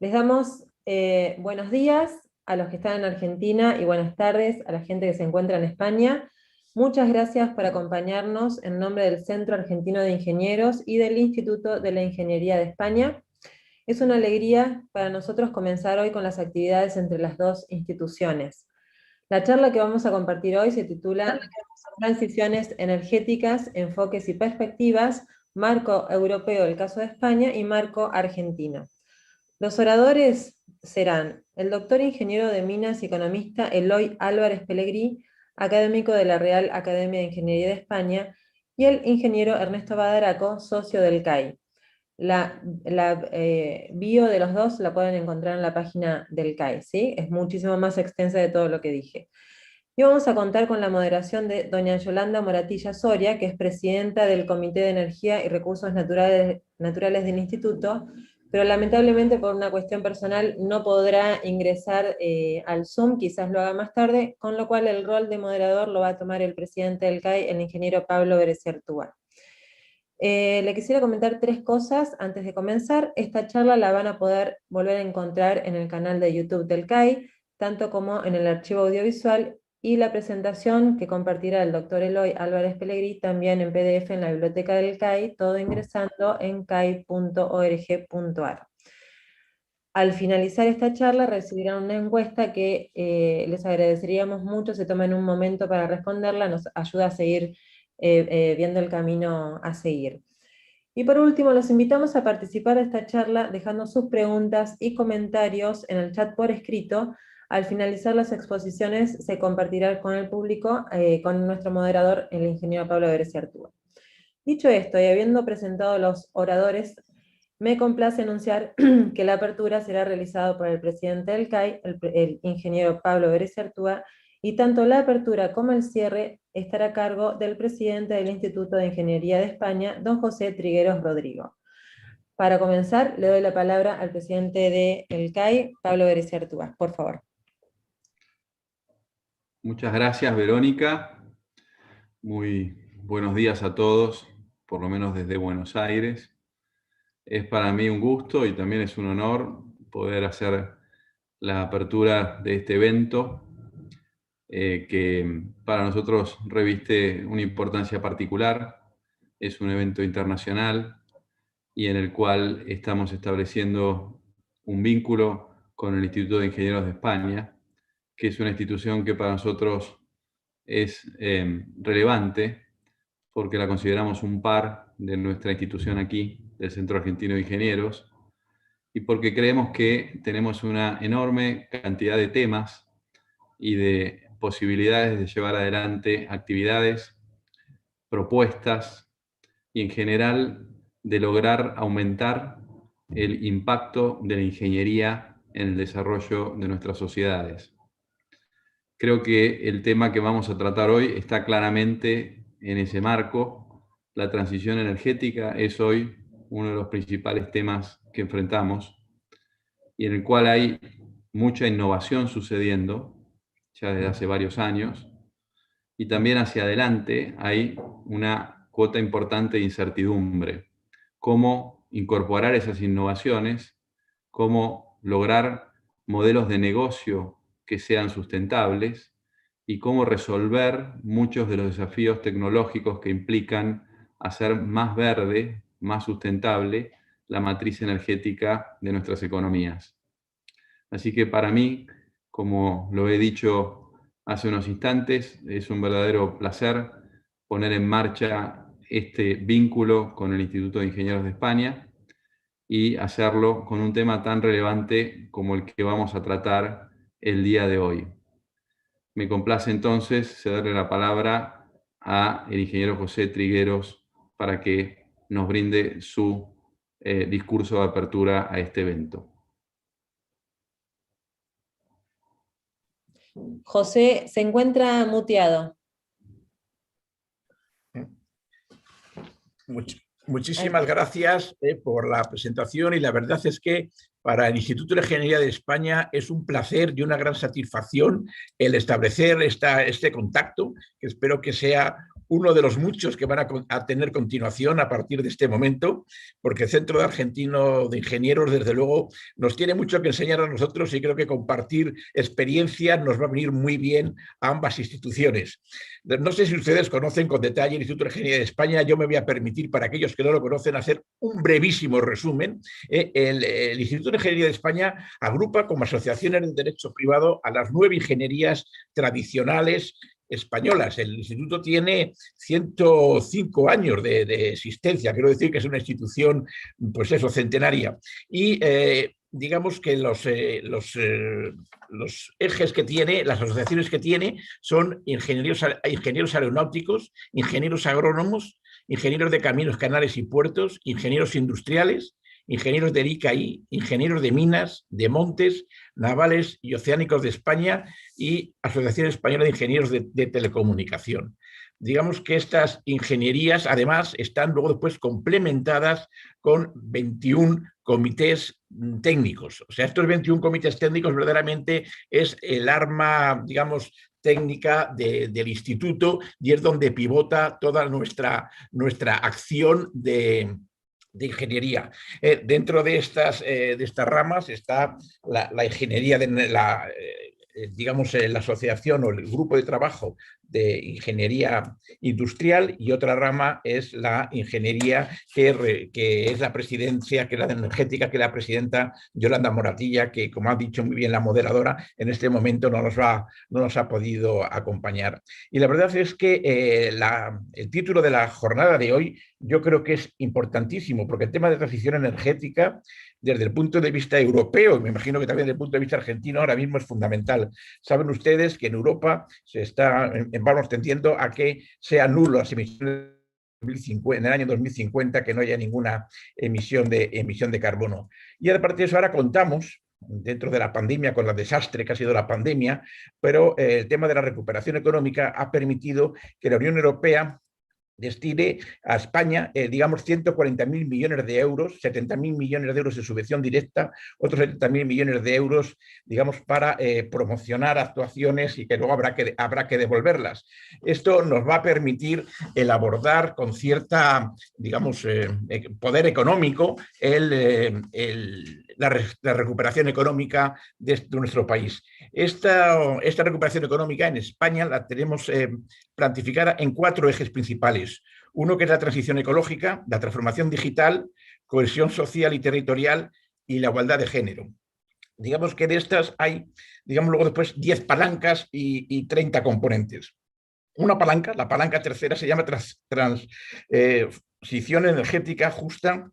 Les damos buenos días a los que están en Argentina y buenas tardes a la gente que se encuentra en España. Muchas gracias por acompañarnos en nombre del Centro Argentino de Ingenieros y del Instituto de la Ingeniería de España. Es una alegría para nosotros comenzar hoy con las actividades entre las dos instituciones. La charla que vamos a compartir hoy se titula Transiciones energéticas, enfoques y perspectivas, marco europeo el caso de España y marco argentino. Los oradores serán el doctor ingeniero de Minas y economista Eloy Álvarez Pellegrí, académico de la Real Academia de Ingeniería de España, y el ingeniero Ernesto Badaraco, socio del CAI. La bio de los dos la pueden encontrar en la página del CAI, ¿sí? Es muchísimo más extensa de todo lo que dije. Y vamos a contar con la moderación de doña Yolanda Moratilla Soria, que es presidenta del Comité de Energía y Recursos Naturales del Instituto, pero lamentablemente por una cuestión personal no podrá ingresar al Zoom, quizás lo haga más tarde, con lo cual el rol de moderador lo va a tomar el presidente del CAI, el ingeniero Pablo Bereziartúa. Le quisiera comentar tres cosas antes de comenzar. Esta charla la van a poder volver a encontrar en el canal de YouTube del CAI, tanto como en el archivo audiovisual, y la presentación que compartirá el doctor Eloy Álvarez Pellegrí también en PDF en la biblioteca del CAI, todo ingresando en cai.org.ar. Al finalizar esta charla recibirán una encuesta que les agradeceríamos mucho se tomen un momento para responderla, nos ayuda a seguir viendo el camino a seguir. Y por último, los invitamos a participar de esta charla dejando sus preguntas y comentarios en el chat por escrito. Al finalizar las exposiciones se compartirá con el público, con nuestro moderador, el ingeniero Pablo Bereziartúa. Dicho esto, y habiendo presentado los oradores, me complace anunciar que la apertura será realizada por el presidente del CAI, el ingeniero Pablo Bereziartúa, y tanto la apertura como el cierre estará a cargo del presidente del Instituto de Ingeniería de España, don José Trigueros Rodrigo. Para comenzar, le doy la palabra al presidente del CAI, Pablo Bereziartúa, por favor. Muchas gracias, Verónica. Muy buenos días a todos, por lo menos desde Buenos Aires. Es para mí un gusto y también es un honor poder hacer la apertura de este evento que para nosotros reviste una importancia particular. Es un evento internacional y en el cual estamos estableciendo un vínculo con el Instituto de Ingenieros de España, que es una institución que para nosotros es relevante porque la consideramos un par de nuestra institución aquí, del Centro Argentino de Ingenieros, y porque creemos que tenemos una enorme cantidad de temas y de posibilidades de llevar adelante actividades, propuestas y en general de lograr aumentar el impacto de la ingeniería en el desarrollo de nuestras sociedades. Creo que el tema que vamos a tratar hoy está claramente en ese marco. La transición energética es hoy uno de los principales temas que enfrentamos y en el cual hay mucha innovación sucediendo ya desde hace varios años y también hacia adelante hay una cuota importante de incertidumbre. Cómo incorporar esas innovaciones, cómo lograr modelos de negocio que sean sustentables y cómo resolver muchos de los desafíos tecnológicos que implican hacer más verde, más sustentable la matriz energética de nuestras economías. Así que para mí, como lo he dicho hace unos instantes, es un verdadero placer poner en marcha este vínculo con el Instituto de Ingenieros de España y hacerlo con un tema tan relevante como el que vamos a tratar el día de hoy. Me complace entonces cederle la palabra al ingeniero José Trigueros para que nos brinde su discurso de apertura a este evento. José, se encuentra muteado. Muchísimas gracias por la presentación y la verdad es que para el Instituto de Ingeniería de España es un placer y una gran satisfacción el establecer este contacto, que espero que sea uno de los muchos que van a tener continuación a partir de este momento, porque el Centro Argentino de Ingenieros, desde luego, nos tiene mucho que enseñar a nosotros y creo que compartir experiencias nos va a venir muy bien a ambas instituciones. No sé si ustedes conocen con detalle el Instituto de Ingeniería de España. Yo me voy a permitir, para aquellos que no lo conocen, hacer un brevísimo resumen. El Instituto de Ingeniería de España agrupa como asociaciones de derecho privado a las 9 ingenierías tradicionales españolas. El instituto tiene 105 años de existencia, quiero decir que es una institución, pues eso, centenaria. Y digamos que los ejes que tiene, las asociaciones que tiene, son ingenieros aeronáuticos, ingenieros agrónomos, ingenieros de caminos, canales y puertos, ingenieros industriales, ingenieros del ICAI, ingenieros de minas, de montes, navales y oceánicos de España y Asociación Española de Ingenieros de Telecomunicación. Digamos que estas ingenierías, además, están luego después complementadas con 21 comités técnicos. O sea, estos 21 comités técnicos verdaderamente es el arma, digamos, técnica del instituto, y es donde pivota toda nuestra acción de ingeniería. Dentro de estas ramas está la ingeniería de digamos, la asociación o el grupo de trabajo de ingeniería industrial, y otra rama es la ingeniería que es la presidencia, que es la energética, que es la presidenta Yolanda Moratilla, que, como ha dicho muy bien la moderadora, en este momento no nos ha podido acompañar. Y la verdad es que el título de la jornada de hoy yo creo que es importantísimo, porque el tema de transición energética, desde el punto de vista europeo, y me imagino que también desde el punto de vista argentino, ahora mismo es fundamental. Saben ustedes que en Europa vamos tendiendo a que sean nulos las emisiones en el año 2050, que no haya ninguna emisión de carbono. Y aparte de eso, ahora contamos, dentro de la pandemia, con el desastre que ha sido la pandemia, pero el tema de la recuperación económica ha permitido que la Unión Europea destine a España, digamos, 140.000 millones de euros, 70.000 millones de euros de subvención directa, otros 70.000 millones de euros, digamos, para promocionar actuaciones y que luego habrá que devolverlas. Esto nos va a permitir el abordar con cierta, digamos, poder económico la recuperación económica de nuestro país. Esta recuperación económica en España la tenemos plantificada en 4 ejes principales. Uno que es la transición ecológica, la transformación digital, cohesión social y territorial y la igualdad de género. Digamos que de estas hay, digamos, luego después 10 palancas y 30 componentes. Una palanca, la palanca tercera, se llama transición energética justa.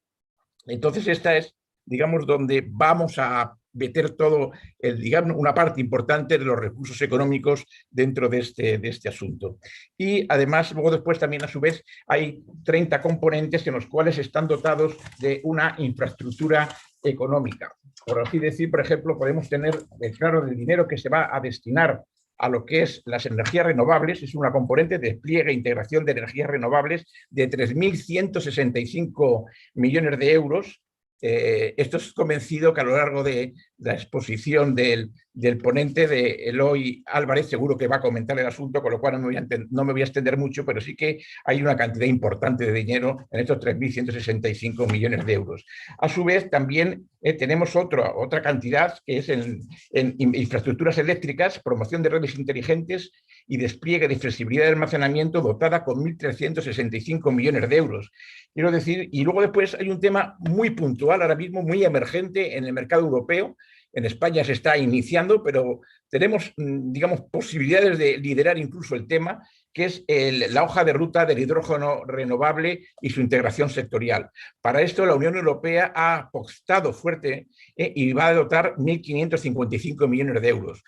Entonces esta es, digamos, donde vamos a meter todo, digamos, una parte importante de los recursos económicos dentro de este asunto. Y además, luego después también a su vez hay 30 componentes en los cuales están dotados de una infraestructura económica. Por así decir, por ejemplo, podemos tener, claro, el dinero que se va a destinar a lo que es las energías renovables, es una componente de despliegue e integración de energías renovables de 3.165 millones de euros. Esto es convencido que a lo largo de la exposición del ponente, de Eloy Álvarez, seguro que va a comentar el asunto, con lo cual no me voy a extender mucho, pero sí que hay una cantidad importante de dinero en estos 3.165 millones de euros. A su vez, también tenemos otra cantidad que es en infraestructuras eléctricas, promoción de redes inteligentes y despliegue de flexibilidad de almacenamiento, dotada con 1.365 millones de euros. Quiero decir, y luego después hay un tema muy puntual, ahora mismo muy emergente en el mercado europeo. En España se está iniciando, pero tenemos, digamos, posibilidades de liderar incluso el tema, que es la hoja de ruta del hidrógeno renovable y su integración sectorial. Para esto, la Unión Europea ha apostado fuerte y va a dotar 1.555 millones de euros.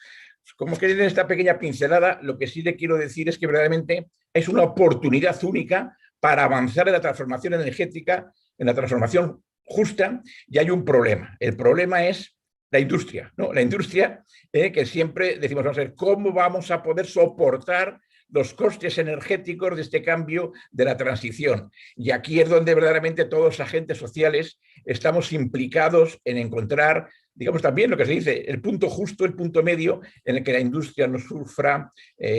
Como que en esta pequeña pincelada, lo que sí le quiero decir es que verdaderamente es una oportunidad única para avanzar en la transformación energética, en la transformación justa, y hay un problema. El problema es la industria, ¿no? La industria, que siempre decimos, vamos a ver, ¿cómo vamos a poder soportar los costes energéticos de este cambio de la transición? Y aquí es donde verdaderamente todos los agentes sociales estamos implicados en encontrar digamos también lo que se dice, el punto justo, el punto medio en el que la industria no sufra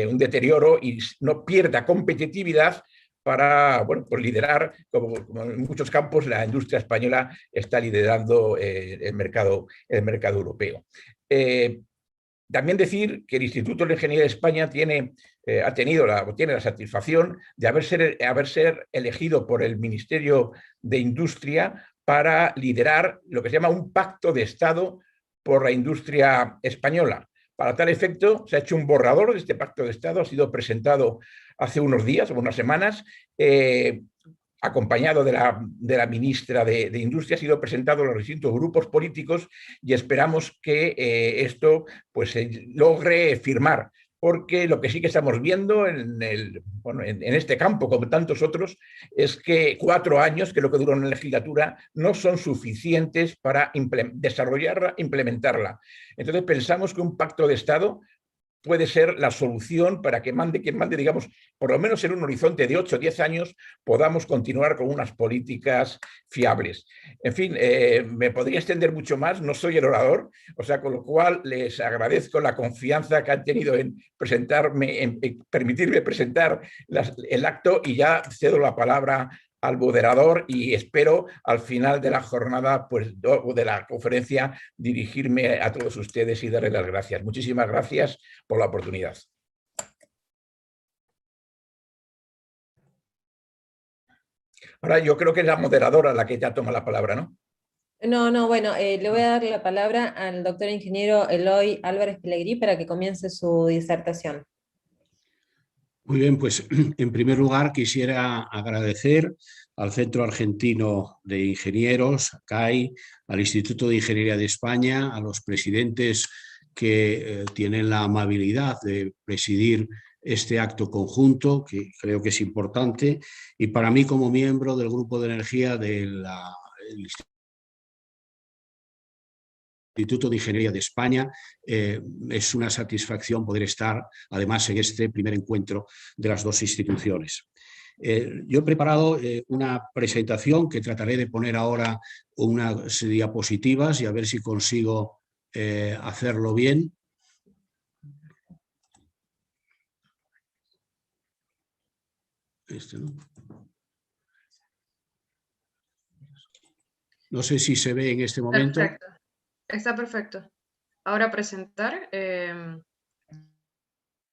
un deterioro y no pierda competitividad para, bueno, pues liderar, como en muchos campos la industria española está liderando el mercado europeo. También decir que el Instituto de Ingeniería de España tiene la satisfacción de haber ser elegido por el Ministerio de Industria para liderar lo que se llama un pacto de Estado por la industria española. Para tal efecto, se ha hecho un borrador de este pacto de Estado, ha sido presentado hace unos días, unas semanas, acompañado de la ministra de Industria, ha sido presentado a los distintos grupos políticos y esperamos que esto pues, se logre firmar, porque lo que sí que estamos viendo en este campo, como tantos otros, es que 4 años, que es lo que dura una legislatura, no son suficientes para desarrollarla, implementarla. Entonces pensamos que un pacto de Estado puede ser la solución para que quien mande, digamos, por lo menos en un horizonte de 8 o 10 años, podamos continuar con unas políticas fiables. En fin, me podría extender mucho más, no soy el orador, o sea, con lo cual les agradezco la confianza que han tenido en permitirme presentar el acto y ya cedo la palabra al moderador y espero al final de la jornada, pues, de la conferencia, dirigirme a todos ustedes y darles las gracias. Muchísimas gracias por la oportunidad. Ahora yo creo que es la moderadora la que ya toma la palabra, ¿no? No, bueno, le voy a dar la palabra al doctor ingeniero Eloy Álvarez Pellegrí para que comience su disertación. Muy bien, pues en primer lugar quisiera agradecer al Centro Argentino de Ingenieros, CAI, al Instituto de Ingeniería de España, a los presidentes que tienen la amabilidad de presidir este acto conjunto, que creo que es importante, y para mí como miembro del Grupo de Energía del Instituto de Ingeniería de España, es una satisfacción poder estar además en este primer encuentro de las dos instituciones. Yo he preparado una presentación que trataré de poner ahora unas diapositivas y a ver si consigo hacerlo bien. No sé si se ve en este momento. Perfecto. Está perfecto. Ahora presentar.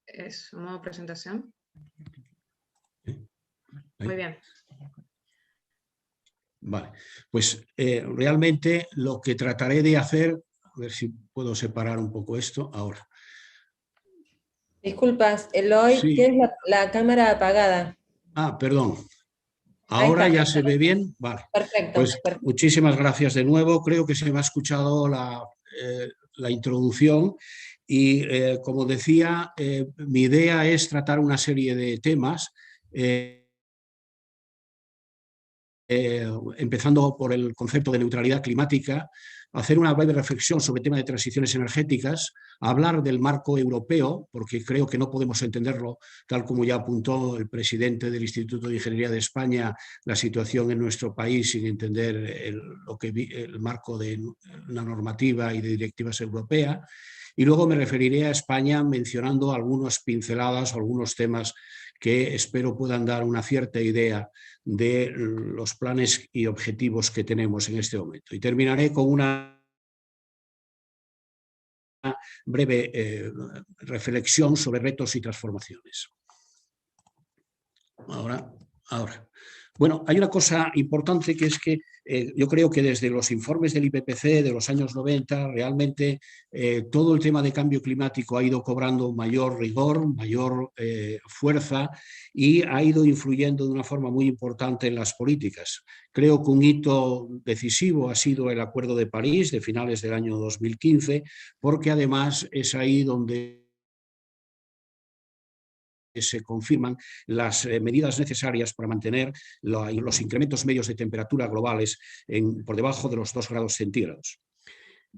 Es un modo presentación. Muy bien. Vale, pues realmente lo que trataré de hacer, a ver si puedo separar un poco esto ahora. Disculpas, Eloy, Sí. tienes la cámara apagada. Ah, perdón. ¿Ahora ya se ve bien? Vale. Perfecto, Pues perfecto. muchísimas gracias de nuevo. Creo que se me ha escuchado la introducción y, como decía, mi idea es tratar una serie de temas, empezando por el concepto de neutralidad climática, hacer una breve reflexión sobre el tema de transiciones energéticas, hablar del marco europeo, porque creo que no podemos entenderlo, tal como ya apuntó el presidente del Instituto de Ingeniería de España, la situación en nuestro país sin entender el marco de una normativa y de directivas europeas. Y luego me referiré a España mencionando algunas pinceladas, algunos temas que espero puedan dar una cierta idea de los planes y objetivos que tenemos en este momento. Y terminaré con una breve reflexión sobre retos y transformaciones. Ahora. Bueno, hay una cosa importante que es que yo creo que desde los informes del IPCC de los años 90 realmente todo el tema de cambio climático ha ido cobrando mayor rigor, mayor fuerza y ha ido influyendo de una forma muy importante en las políticas. Creo que un hito decisivo ha sido el Acuerdo de París de finales del año 2015, porque además es ahí donde se confirman las medidas necesarias para mantener los incrementos medios de temperatura globales por debajo de los 2 grados centígrados.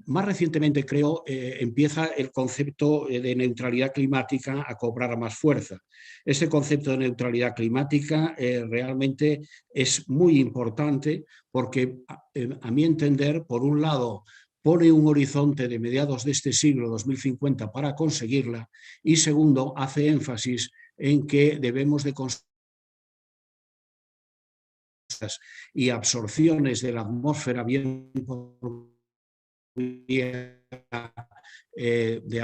Más recientemente, creo, empieza el concepto de neutralidad climática a cobrar más fuerza. Este concepto de neutralidad climática realmente es muy importante porque, a mi entender, por un lado, pone un horizonte de mediados de este siglo, 2050, para conseguirla, y segundo, hace énfasis en que debemos de construir y absorciones de la atmósfera bien de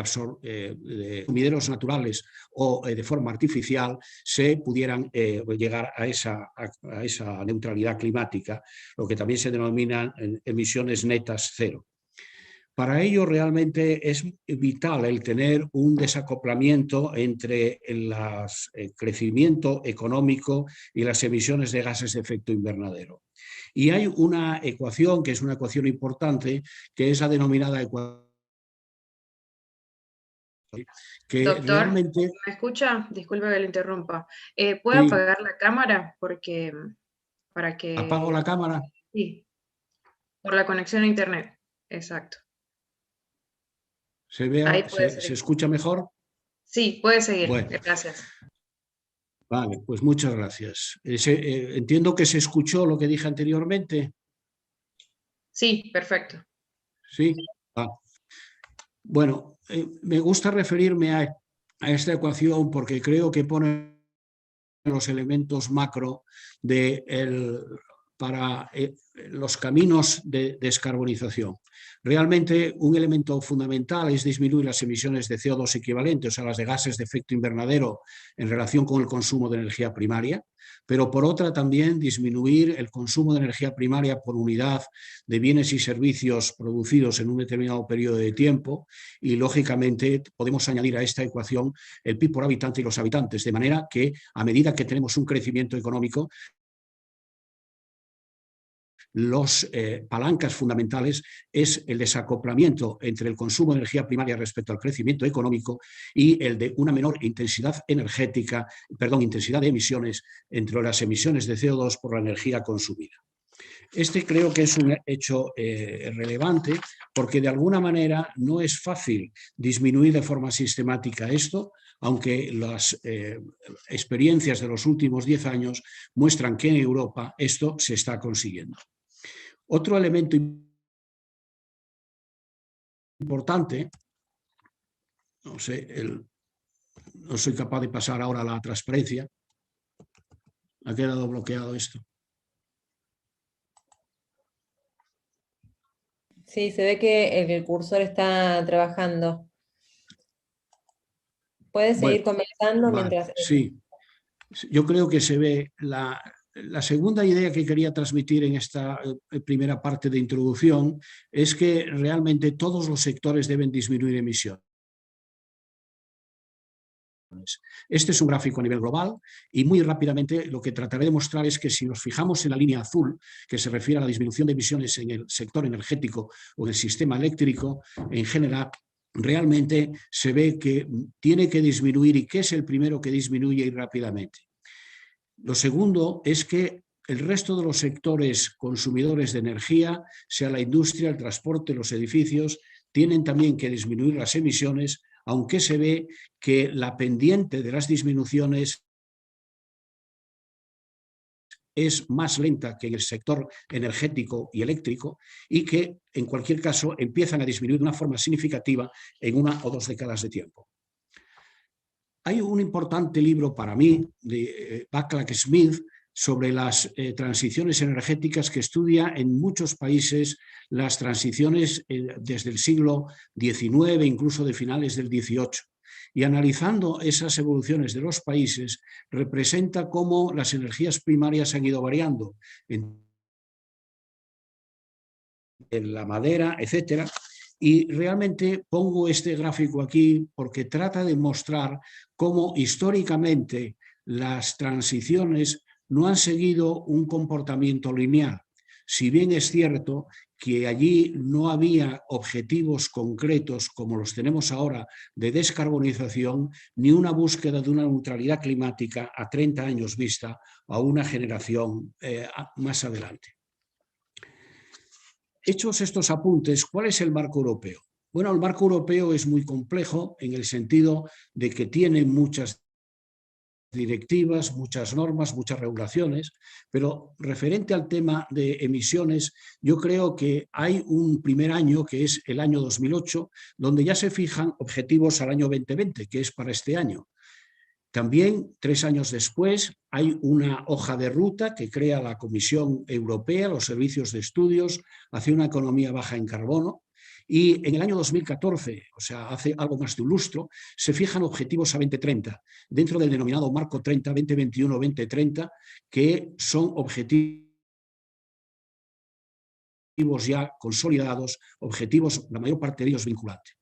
sumideros naturales o de forma artificial se pudieran llegar a esa neutralidad climática, lo que también se denomina emisiones netas cero. Para ello realmente es vital el tener un desacoplamiento entre el crecimiento económico y las emisiones de gases de efecto invernadero. Y hay una ecuación que es una ecuación importante, que es la denominada ecuación que Doctor, realmente... ¿me escucha? Disculpe que le interrumpa. ¿Puede Sí, apagar la cámara? Porque para apago que... la cámara. Sí, por la conexión a internet. Exacto. Ahí puede ¿Se seguir. escucha mejor? Sí, puede seguir. Bueno, Gracias. vale, pues muchas gracias. Entiendo que se escuchó lo que dije anteriormente. Sí, perfecto. Sí. Ah. Bueno, me gusta referirme a esta ecuación porque creo que pone los elementos macro para los caminos de descarbonización. Realmente un elemento fundamental es disminuir las emisiones de CO2 equivalentes, o sea, las de gases de efecto invernadero en relación con el consumo de energía primaria, pero por otra también disminuir el consumo de energía primaria por unidad de bienes y servicios producidos en un determinado periodo de tiempo y, lógicamente, podemos añadir a esta ecuación el PIB por habitante y los habitantes, de manera que a medida que tenemos un crecimiento económico, los palancas fundamentales es el desacoplamiento entre el consumo de energía primaria respecto al crecimiento económico y el de una menor intensidad energética, intensidad de emisiones entre las emisiones de CO2 por la energía consumida. Este creo que es un hecho relevante porque de alguna manera no es fácil disminuir de forma sistemática esto, aunque las experiencias de los últimos 10 años muestran que en Europa esto se está consiguiendo. Otro elemento importante, no soy capaz de pasar ahora a la transparencia, ha quedado bloqueado esto. Sí, se ve que el cursor está trabajando. ¿Puedes seguir comentando Vale, mientras...? sí, yo creo que se ve la segunda idea que quería transmitir en esta primera parte de introducción es que realmente todos los sectores deben disminuir emisiones. Este es un gráfico a nivel global y muy rápidamente lo que trataré de mostrar es que si nos fijamos en la línea azul, que se refiere a la disminución de emisiones en el sector energético o en el sistema eléctrico en general, realmente se ve que tiene que disminuir y que es el primero que disminuye y rápidamente. Lo segundo es que el resto de los sectores consumidores de energía, sea la industria, el transporte, los edificios, tienen también que disminuir las emisiones, aunque se ve que la pendiente de las disminuciones es más lenta que en el sector energético y eléctrico y que, en cualquier caso, empiezan a disminuir de una forma significativa en 1 o 2 décadas de tiempo. Hay un importante libro para mí de Backlack Smith sobre las transiciones energéticas que estudia en muchos países las transiciones desde el siglo XIX, incluso de finales del XVIII. Y analizando esas evoluciones de los países, representa cómo las energías primarias han ido variando en la madera, etcétera. Y realmente pongo este gráfico aquí porque trata de mostrar cómo históricamente las transiciones no han seguido un comportamiento lineal. Si bien es cierto que allí no había objetivos concretos como los tenemos ahora de descarbonización, ni una búsqueda de una neutralidad climática a 30 años vista a una generación más adelante. Hechos estos apuntes, ¿cuál es el marco europeo? Bueno, el marco europeo es muy complejo en el sentido de que tiene muchas directivas, muchas normas, muchas regulaciones, pero referente al tema de emisiones, yo creo que hay un primer año, que es el año 2008, donde ya se fijan objetivos al año 2020, que es para este año. También, 3 años después, hay una hoja de ruta que crea la Comisión Europea, los servicios de estudios hacia una economía baja en carbono. Y en el año 2014, o sea, hace algo más de un lustro, se fijan objetivos a 2030, dentro del denominado Marco 30, 2021, 2030, que son objetivos ya consolidados, objetivos, la mayor parte de ellos vinculantes.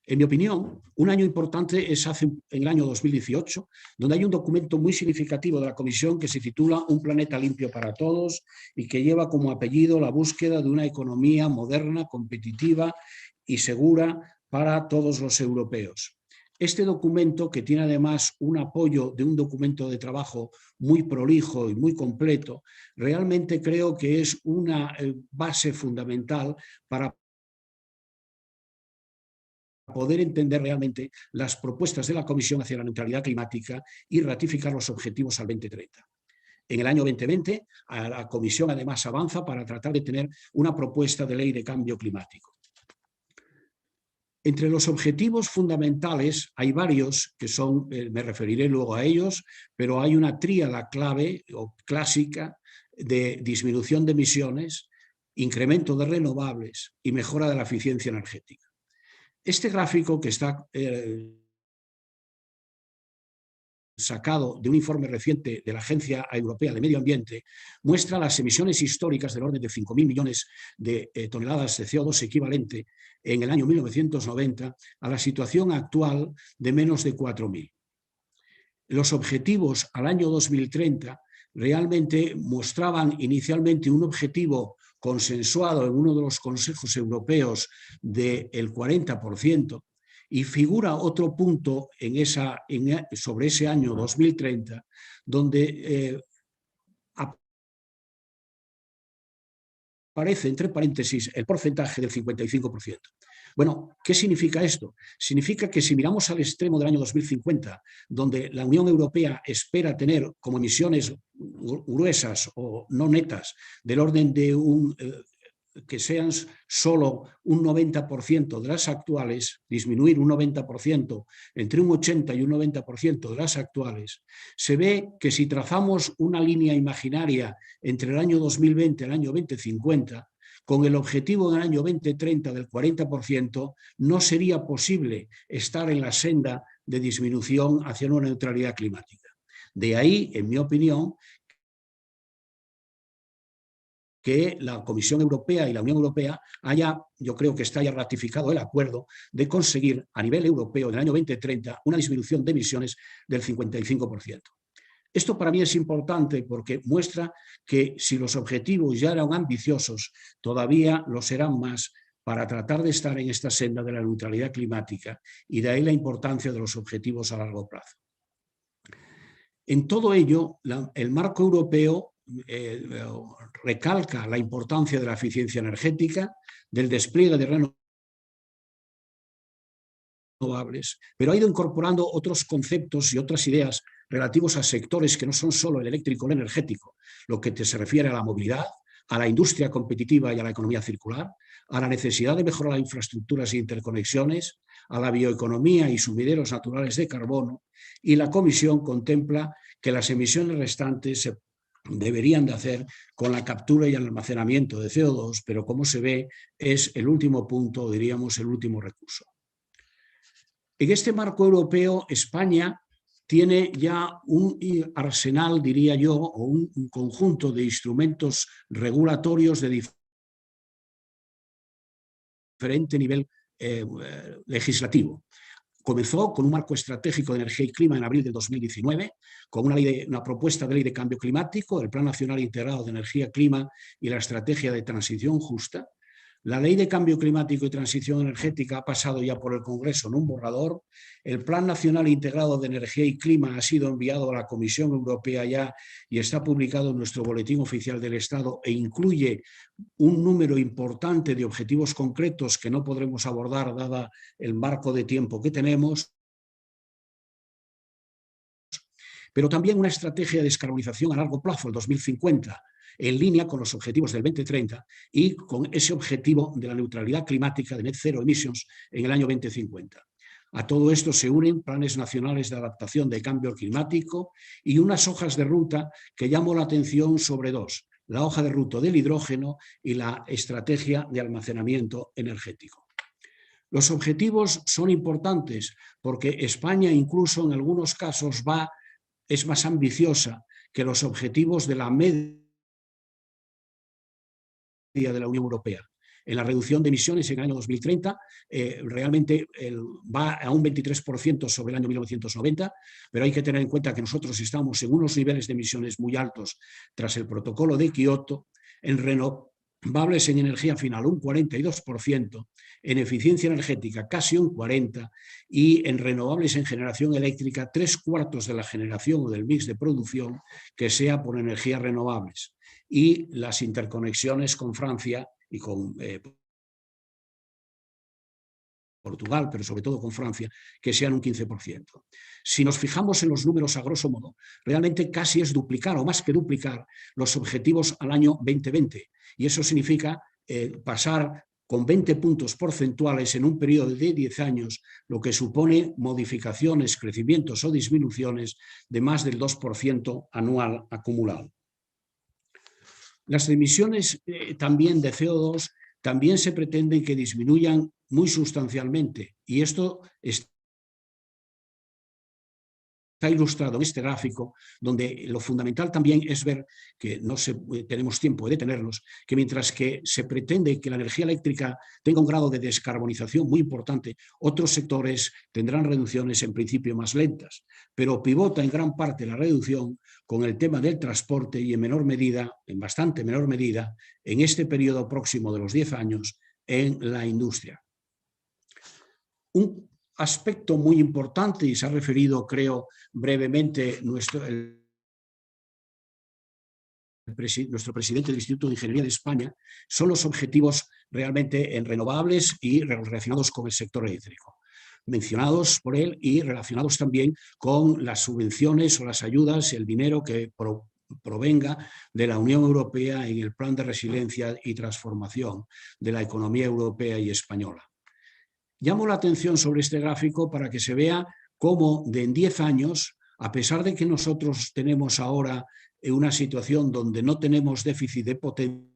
En mi opinión, un año importante es en el año 2018, donde hay un documento muy significativo de la Comisión que se titula Un planeta limpio para todos y que lleva como apellido la búsqueda de una economía moderna, competitiva y segura para todos los europeos. Este documento, que tiene además un apoyo de un documento de trabajo muy prolijo y muy completo, realmente creo que es una base fundamental para poder entender realmente las propuestas de la Comisión hacia la neutralidad climática y ratificar los objetivos al 2030. En el año 2020, la Comisión además avanza para tratar de tener una propuesta de ley de cambio climático. Entre los objetivos fundamentales hay varios que son, me referiré luego a ellos, pero hay una tríada clave o clásica de disminución de emisiones, incremento de renovables y mejora de la eficiencia energética. Este gráfico, que está sacado de un informe reciente de la Agencia Europea de Medio Ambiente, muestra las emisiones históricas del orden de 5.000 millones de toneladas de CO2 equivalente en el año 1990 a la situación actual de menos de 4.000. Los objetivos al año 2030 realmente mostraban inicialmente un objetivo consensuado en uno de los consejos europeos del 40%, y figura otro punto sobre ese año 2030, donde aparece entre paréntesis el porcentaje del 55%. Bueno, ¿qué significa esto? Significa que si miramos al extremo del año 2050, donde la Unión Europea espera tener como emisiones gruesas o no netas del orden de que sean solo un 90% de las actuales, disminuir un 90%, entre un 80 y un 90% de las actuales, se ve que si trazamos una línea imaginaria entre el año 2020 y el año 2050, con el objetivo del año 2030 del 40%, no sería posible estar en la senda de disminución hacia una neutralidad climática. De ahí, en mi opinión, que la Comisión Europea y la Unión Europea yo creo que está ya ratificado el acuerdo de conseguir a nivel europeo en el año 2030 una disminución de emisiones del 55%. Esto para mí es importante porque muestra que si los objetivos ya eran ambiciosos, todavía lo serán más para tratar de estar en esta senda de la neutralidad climática, y de ahí la importancia de los objetivos a largo plazo. En todo ello, el marco europeo recalca la importancia de la eficiencia energética, del despliegue de renovables, pero ha ido incorporando otros conceptos y otras ideas relativos a sectores que no son solo el eléctrico o el energético, lo que se refiere a la movilidad, a la industria competitiva y a la economía circular, a la necesidad de mejorar las infraestructuras e interconexiones, a la bioeconomía y sumideros naturales de carbono, y la Comisión contempla que las emisiones restantes se deberían de hacer con la captura y el almacenamiento de CO2, pero como se ve es el último punto, diríamos el último recurso. En este marco europeo, España tiene ya un arsenal, diría yo, o un conjunto de instrumentos regulatorios de diferente nivel legislativo. Comenzó con un marco estratégico de energía y clima en abril de 2019, con una propuesta de ley de cambio climático, el Plan Nacional Integrado de Energía, Clima y la Estrategia de Transición Justa. La Ley de Cambio Climático y Transición Energética ha pasado ya por el Congreso en un borrador. El Plan Nacional Integrado de Energía y Clima ha sido enviado a la Comisión Europea ya y está publicado en nuestro Boletín Oficial del Estado, e incluye un número importante de objetivos concretos que no podremos abordar dada el marco de tiempo que tenemos. pero también una estrategia de descarbonización a largo plazo, el 2050, en línea con los objetivos del 2030 y con ese objetivo de la neutralidad climática de net zero emissions en el año 2050. A todo esto se unen planes nacionales de adaptación de cambio climático y unas hojas de ruta que llamo la atención sobre dos: la hoja de ruta del hidrógeno y la estrategia de almacenamiento energético. Los objetivos son importantes porque España incluso en algunos casos es más ambiciosa que los objetivos de la media de la Unión Europea. En la reducción de emisiones en el año 2030 realmente va a un 23% sobre el año 1990, pero hay que tener en cuenta que nosotros estamos en unos niveles de emisiones muy altos tras el protocolo de Kioto, en renovables en energía final un 42%, en eficiencia energética casi un 40% y en renovables en generación eléctrica 3/4 de la generación o del mix de producción que sea por energías renovables. Y las interconexiones con Francia y con Portugal, pero sobre todo con Francia, que sean un 15%. Si nos fijamos en los números a grosso modo, realmente casi es duplicar o más que duplicar los objetivos al año 2020. Y eso significa pasar con 20 puntos porcentuales en un periodo de 10 años, lo que supone modificaciones, crecimientos o disminuciones de más del 2% anual acumulado. Las emisiones también de CO2 también se pretende que disminuyan muy sustancialmente y esto está ilustrado en este gráfico, donde lo fundamental también es ver que no tenemos tiempo de detenernos, que mientras que se pretende que la energía eléctrica tenga un grado de descarbonización muy importante, otros sectores tendrán reducciones en principio más lentas, pero pivota en gran parte la reducción con el tema del transporte y en menor medida, en bastante menor medida, en este periodo próximo de los 10 años, en la industria. Un aspecto muy importante, y se ha referido, creo, brevemente nuestro presidente del Instituto de Ingeniería de España, son los objetivos realmente en renovables y relacionados con el sector eléctrico, mencionados por él y relacionados también con las subvenciones o las ayudas, el dinero que provenga de la Unión Europea en el Plan de Resiliencia y Transformación de la economía europea y española. Llamo la atención sobre este gráfico para que se vea cómo en 10 años, a pesar de que nosotros tenemos ahora una situación donde no tenemos déficit de potencia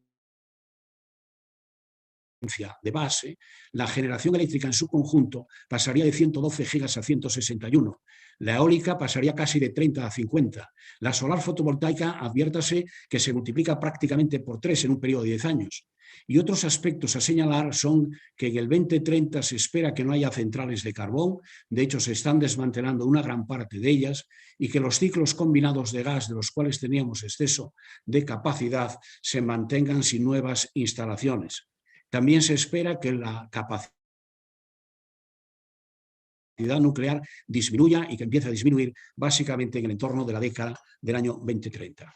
de base, la generación eléctrica en su conjunto pasaría de 112 gigas a 161. La eólica pasaría casi de 30 a 50. La solar fotovoltaica, adviértase que se multiplica prácticamente por 3 en un periodo de 10 años. Y otros aspectos a señalar son que en el 2030 se espera que no haya centrales de carbón, de hecho se están desmantelando una gran parte de ellas, y que los ciclos combinados de gas de los cuales teníamos exceso de capacidad se mantengan sin nuevas instalaciones. También se espera que la capacidad nuclear disminuya y que empiece a disminuir básicamente en el entorno de la década del año 2030.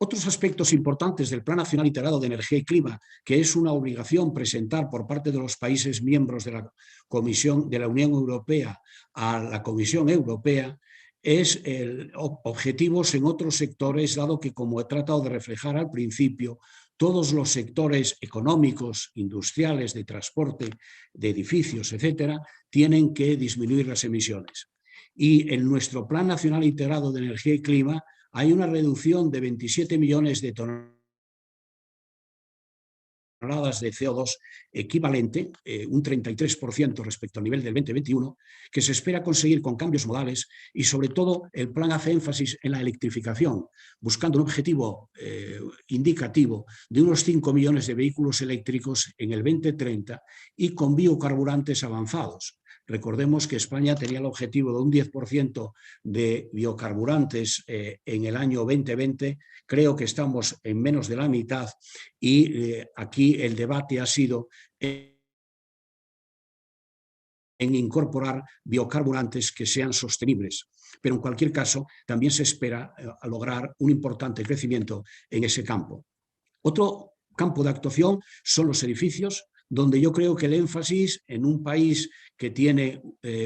Otros aspectos importantes del Plan Nacional Integrado de Energía y Clima, que es una obligación presentar por parte de los países miembros de la Comisión de la Unión Europea a la Comisión Europea, es objetivos en otros sectores, dado que, como he tratado de reflejar al principio, todos los sectores económicos, industriales, de transporte, de edificios, etcétera, tienen que disminuir las emisiones. Y en nuestro Plan Nacional Integrado de Energía y Clima hay una reducción de 27 millones de toneladas de CO2 equivalente, un 33% respecto al nivel del 2021, que se espera conseguir con cambios modales y sobre todo el plan hace énfasis en la electrificación, buscando un objetivo indicativo de unos 5 millones de vehículos eléctricos en el 2030 y con biocarburantes avanzados. Recordemos que España tenía el objetivo de un 10% de biocarburantes en el año 2020. Creo que estamos en menos de la mitad y aquí el debate ha sido en incorporar biocarburantes que sean sostenibles. Pero en cualquier caso, también se espera lograr un importante crecimiento en ese campo. Otro campo de actuación son los edificios. donde yo creo que el énfasis en un país que tiene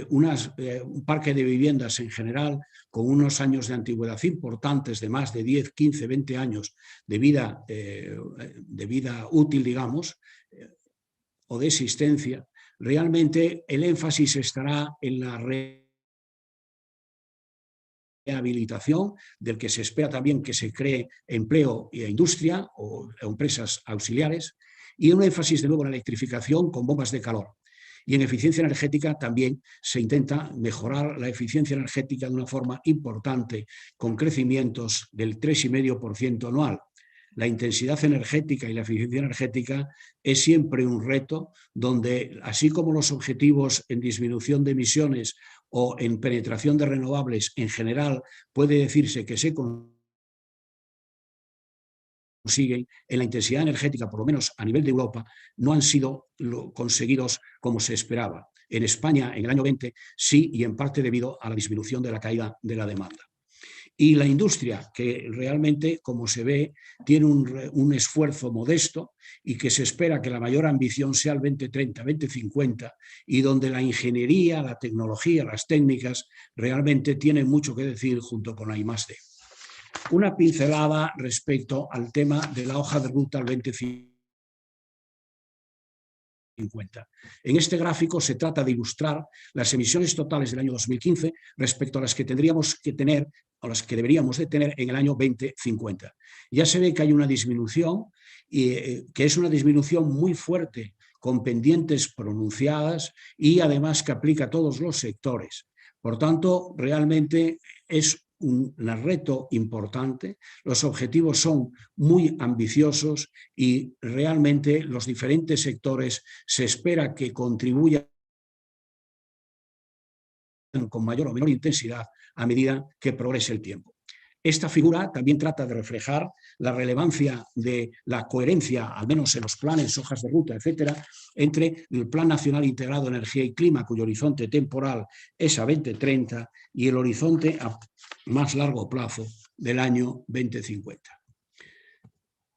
un parque de viviendas en general con unos años de antigüedad importantes, de más de 10, 15, 20 años de vida útil, digamos, o de existencia, realmente el énfasis estará en la rehabilitación, del que se espera también que se cree empleo e industria o empresas auxiliares, y un énfasis de nuevo en la electrificación con bombas de calor. Y en eficiencia energética también se intenta mejorar la eficiencia energética de una forma importante, con crecimientos del 3,5% anual. La intensidad energética y la eficiencia energética es siempre un reto donde, así como los objetivos en disminución de emisiones o en penetración de renovables en general, puede decirse que se consiguen, en la intensidad energética, por lo menos a nivel de Europa, no han sido conseguidos como se esperaba. En España, en el año 20, sí, y en parte debido a la disminución de la caída de la demanda. Y la industria, que realmente, como se ve, tiene un esfuerzo modesto y que se espera que la mayor ambición sea el 2030, 2050, y donde la ingeniería, la tecnología, las técnicas realmente tienen mucho que decir junto con la I+D. Una pincelada respecto al tema de la hoja de ruta al 2050. En este gráfico se trata de ilustrar las emisiones totales del año 2015 respecto a las que tendríamos que tener o las que deberíamos de tener en el año 2050. Ya se ve que hay una disminución, que es una disminución muy fuerte, con pendientes pronunciadas y además que aplica a todos los sectores. Por tanto, realmente es un reto importante, los objetivos son muy ambiciosos y realmente los diferentes sectores se espera que contribuyan con mayor o menor intensidad a medida que progrese el tiempo. Esta figura también trata de reflejar la relevancia de la coherencia, al menos en los planes, hojas de ruta, etcétera, entre el Plan Nacional Integrado de Energía y Clima, cuyo horizonte temporal es a 2030, y el horizonte a más largo plazo del año 2050.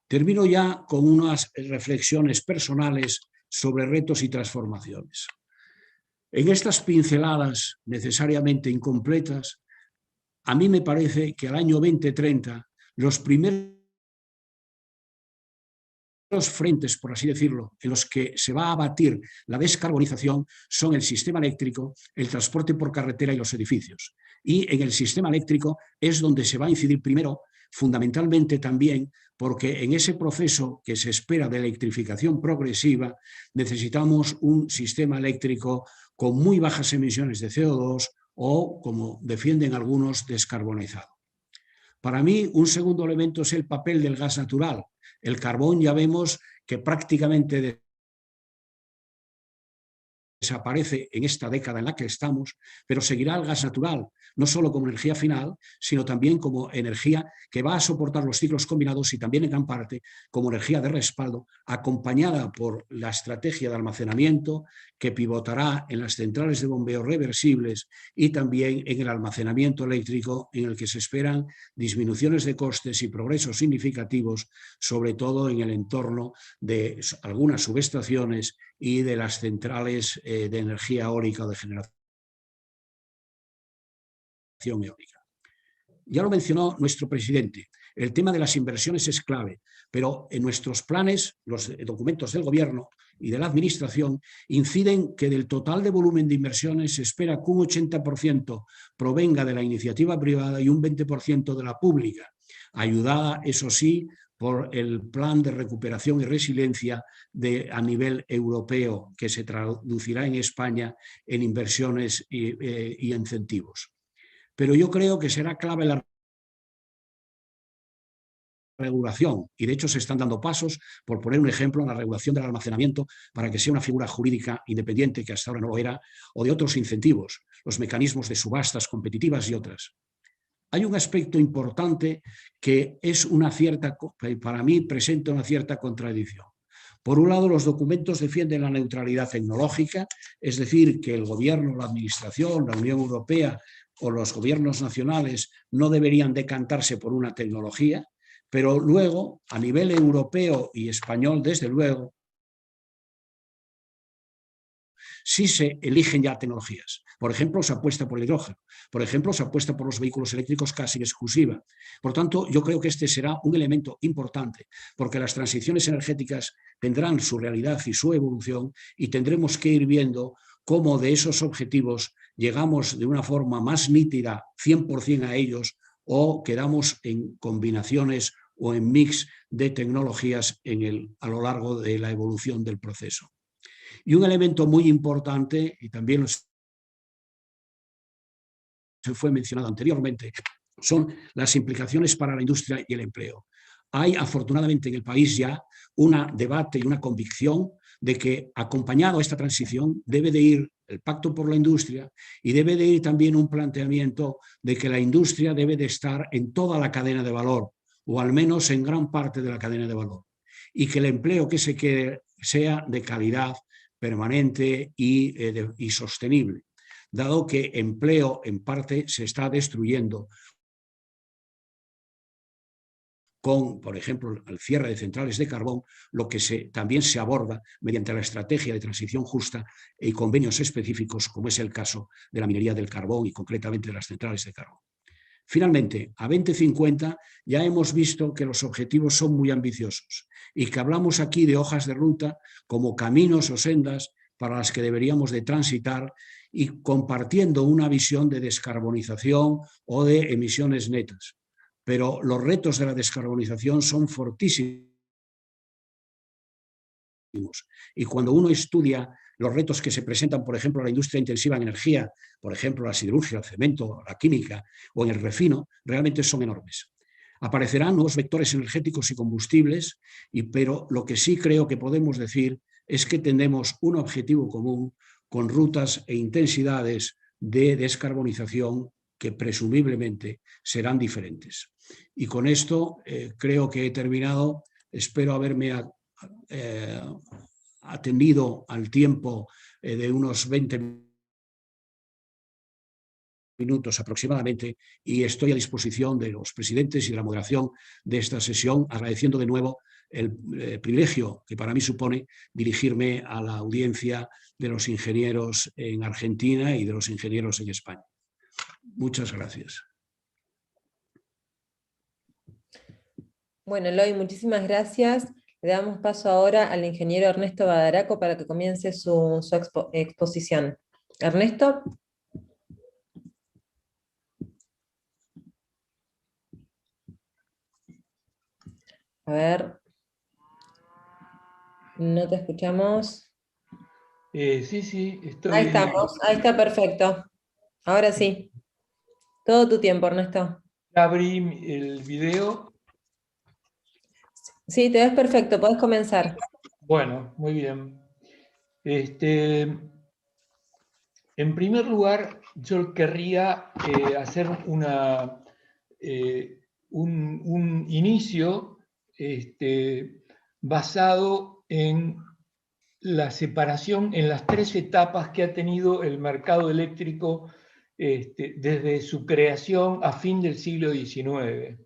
Termino ya con unas reflexiones personales sobre retos y transformaciones. En estas pinceladas necesariamente incompletas, a mí me parece que al año 2030 los primeros frentes, por así decirlo, en los que se va a abatir la descarbonización son el sistema eléctrico, el transporte por carretera y los edificios. Y en el sistema eléctrico es donde se va a incidir primero, fundamentalmente también porque en ese proceso que se espera de electrificación progresiva necesitamos un sistema eléctrico con muy bajas emisiones de CO2 o, como defienden algunos, descarbonizado. Para mí, un segundo elemento es el papel del gas natural. El carbón ya vemos que prácticamente desaparece en esta década en la que estamos, pero seguirá el gas natural, no solo como energía final, sino también como energía que va a soportar los ciclos combinados y también en gran parte como energía de respaldo, acompañada por la estrategia de almacenamiento que pivotará en las centrales de bombeo reversibles y también en el almacenamiento eléctrico, en el que se esperan disminuciones de costes y progresos significativos, sobre todo en el entorno de algunas subestaciones y de las centrales de energía eólica o de generación eólica. Ya lo mencionó nuestro presidente, el tema de las inversiones es clave, pero en nuestros planes, los documentos del Gobierno y de la Administración inciden que del total de volumen de inversiones se espera que un 80% provenga de la iniciativa privada y un 20% de la pública, ayudada, eso sí, por el Plan de Recuperación y Resiliencia a nivel europeo, que se traducirá en España en inversiones y incentivos. Pero yo creo que será clave la regulación, y de hecho se están dando pasos, por poner un ejemplo, en la regulación del almacenamiento para que sea una figura jurídica independiente, que hasta ahora no lo era, o de otros incentivos, los mecanismos de subastas competitivas y otras. Hay un aspecto importante que es para mí presenta una cierta contradicción. Por un lado, los documentos defienden la neutralidad tecnológica, es decir, que el gobierno, la administración, la Unión Europea o los gobiernos nacionales no deberían decantarse por una tecnología, pero luego, a nivel europeo y español, desde luego, sí se eligen ya tecnologías. Por ejemplo, se apuesta por el hidrógeno. Por ejemplo, se apuesta por los vehículos eléctricos casi en exclusiva. Por tanto, yo creo que este será un elemento importante, porque las transiciones energéticas tendrán su realidad y su evolución, y tendremos que ir viendo cómo de esos objetivos llegamos de una forma más nítida 100% a ellos, o quedamos en combinaciones o en mix de tecnologías a lo largo de la evolución del proceso. Y un elemento muy importante, y también se fue mencionado anteriormente, son las implicaciones para la industria y el empleo. Hay afortunadamente en el país ya un debate y una convicción de que, acompañado a esta transición, debe de ir el Pacto por la Industria, y debe de ir también un planteamiento de que la industria debe de estar en toda la cadena de valor, o al menos en gran parte de la cadena de valor, y que el empleo que se quede sea de calidad, permanente y sostenible, dado que empleo en parte se está destruyendo con, por ejemplo, el cierre de centrales de carbón, lo que también se aborda mediante la estrategia de transición justa y convenios específicos, como es el caso de la minería del carbón y concretamente de las centrales de carbón. Finalmente, a 2050 ya hemos visto que los objetivos son muy ambiciosos y que hablamos aquí de hojas de ruta como caminos o sendas para las que deberíamos de transitar, y compartiendo una visión de descarbonización o de emisiones netas. Pero los retos de la descarbonización son fortísimos. Y cuando uno estudia los retos que se presentan, por ejemplo, a la industria intensiva en energía, por ejemplo, la siderurgia, el cemento, la química o en el refino, realmente son enormes. Aparecerán nuevos vectores energéticos y combustibles, pero lo que sí creo que podemos decir es que tenemos un objetivo común con rutas e intensidades de descarbonización que presumiblemente serán diferentes. Y con esto creo que he terminado. Espero haberme atendido al tiempo de unos 20 minutos aproximadamente, y estoy a disposición de los presidentes y de la moderación de esta sesión, agradeciendo de nuevo el privilegio que para mí supone dirigirme a la audiencia de los ingenieros en Argentina y de los ingenieros en España. Muchas gracias. Bueno, Eloy, muchísimas gracias. Le damos paso ahora al ingeniero Ernesto Badaraco para que comience su exposición. Ernesto. A ver. No te escuchamos. Sí, estoy... Ahí estamos, ahí está perfecto. Ahora sí. Todo tu tiempo, Ernesto. Abrí el video. Sí, te ves perfecto, podés comenzar. Bueno, muy bien. En primer lugar, yo querría hacer un inicio basado en la separación en las tres etapas que ha tenido el mercado eléctrico desde su creación a fin del siglo XIX.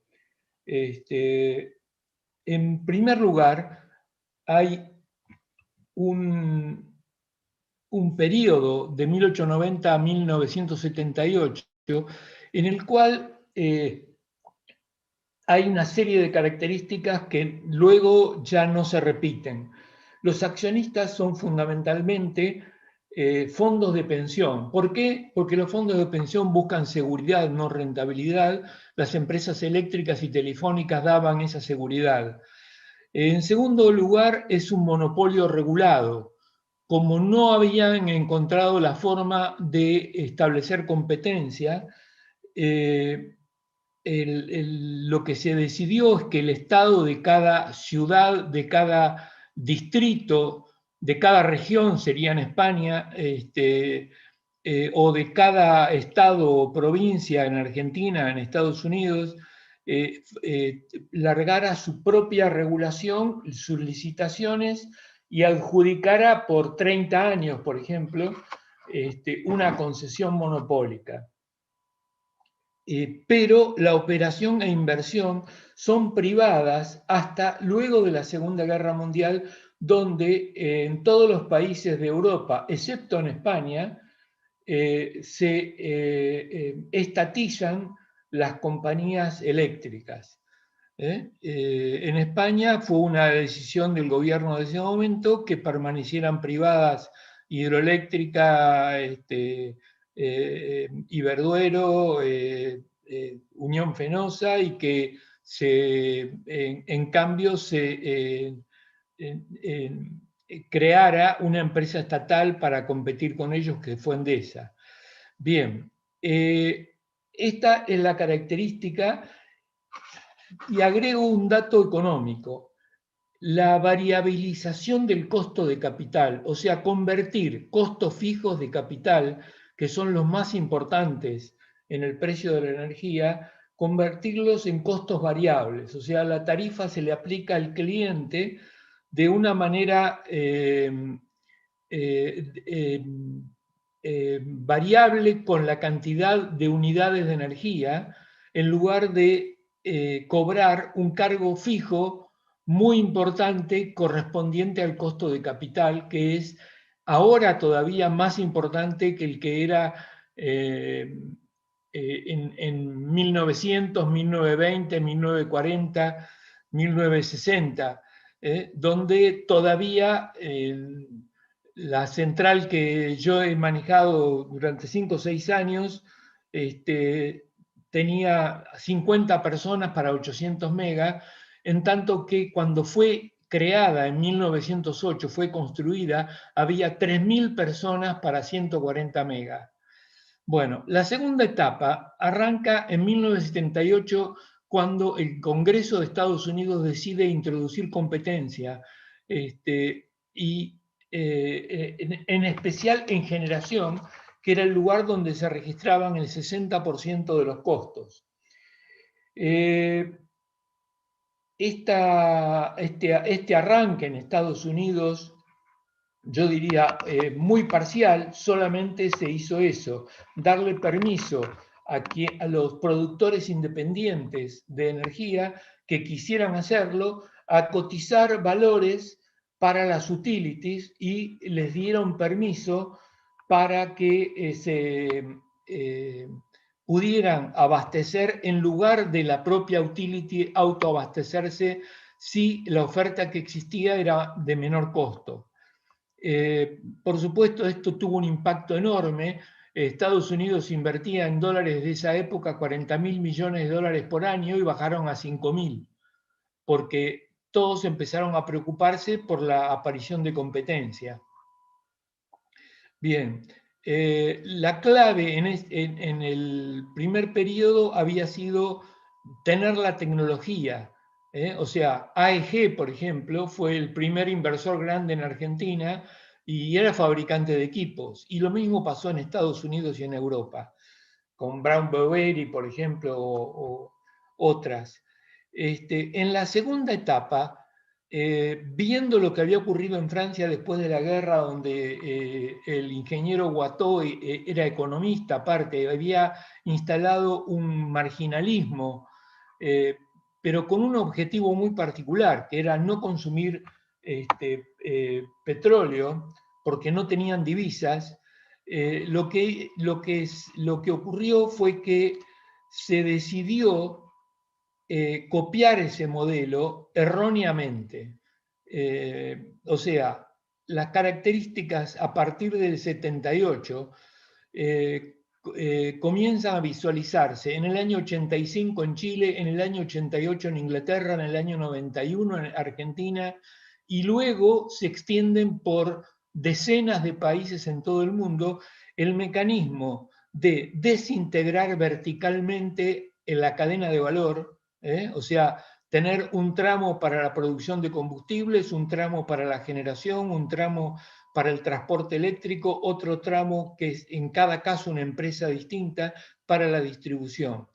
En primer lugar, hay un periodo de 1890 a 1978 en el cual hay una serie de características que luego ya no se repiten. Los accionistas son fundamentalmente fondos de pensión. ¿Por qué? Porque los fondos de pensión buscan seguridad, no rentabilidad. Las empresas eléctricas y telefónicas daban esa seguridad. En segundo lugar, es un monopolio regulado. Como no habían encontrado la forma de establecer competencia, lo que se decidió es que el Estado de cada ciudad, de cada distrito, de cada región, sería en España, o de cada estado o provincia en Argentina, en Estados Unidos, largara su propia regulación, sus licitaciones, y adjudicara por 30 años, por ejemplo, una concesión monopólica. Pero la operación e inversión son privadas hasta luego de la Segunda Guerra Mundial, donde en todos los países de Europa, excepto en España, se estatizan las compañías eléctricas. En España fue una decisión del gobierno de ese momento que permanecieran privadas Hidroeléctrica, Iberduero, Unión Fenosa, y que en cambio se creara una empresa estatal para competir con ellos, que fue Endesa. Bien, esta es la característica, y agrego un dato económico: la variabilización del costo de capital, o sea, convertir costos fijos de capital, que son los más importantes en el precio de la energía, convertirlos en costos variables, o sea, la tarifa se le aplica al cliente de una manera variable con la cantidad de unidades de energía, en lugar de cobrar un cargo fijo muy importante correspondiente al costo de capital, que es ahora todavía más importante que el que era en 1900, 1920, 1940, 1960, donde todavía la central que yo he manejado durante 5 o 6 años tenía 50 personas para 800 megas, en tanto que cuando fue creada en 1908, fue construida, había 3.000 personas para 140 megas. Bueno, la segunda etapa arranca en 1978, cuando el Congreso de Estados Unidos decide introducir competencia, y en especial en generación, que era el lugar donde se registraban el 60% de los costos. Este arranque en Estados Unidos, yo diría muy parcial, solamente se hizo eso: darle permiso a los productores independientes de energía que quisieran hacerlo, a cotizar valores para las utilities, y les dieron permiso para que pudieran abastecer en lugar de la propia utility autoabastecerse si la oferta que existía era de menor costo. Por supuesto, esto tuvo un impacto enorme. Estados Unidos invertía en dólares de esa época 40.000 millones de dólares por año, y bajaron a 5.000, porque todos empezaron a preocuparse por la aparición de competencia. Bien, la clave en el primer periodo había sido tener la tecnología. O sea, AEG, por ejemplo, fue el primer inversor grande en Argentina y era fabricante de equipos. Y lo mismo pasó en Estados Unidos y en Europa, con Brown Boveri, por ejemplo, o otras. En la segunda etapa, viendo lo que había ocurrido en Francia después de la guerra, donde el ingeniero Watteau era economista aparte, había instalado un marginalismo, pero con un objetivo muy particular, que era no consumir petróleo, porque no tenían divisas. Lo que ocurrió fue que se decidió copiar ese modelo erróneamente. O sea, las características a partir del 78 comienzan a visualizarse en el año 85 en Chile, en el año 88 en Inglaterra, en el año 91 en Argentina, y luego se extienden por decenas de países en todo el mundo el mecanismo de desintegrar verticalmente en la cadena de valor. O sea, tener un tramo para la producción de combustibles, un tramo para la generación, un tramo para el transporte eléctrico, otro tramo que es en cada caso una empresa distinta para la distribución.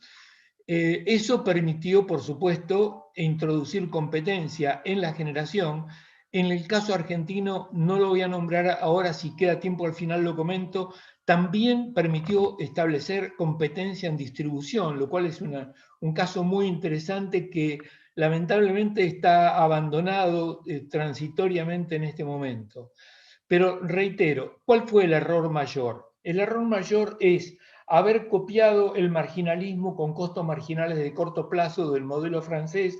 Eso permitió, por supuesto, introducir competencia en la generación. En el caso argentino, no lo voy a nombrar ahora, si queda tiempo al final lo comento, también permitió establecer competencia en distribución, lo cual es un caso muy interesante que lamentablemente está abandonado transitoriamente en este momento. Pero reitero, ¿cuál fue el error mayor? El error mayor es haber copiado el marginalismo con costos marginales de corto plazo del modelo francés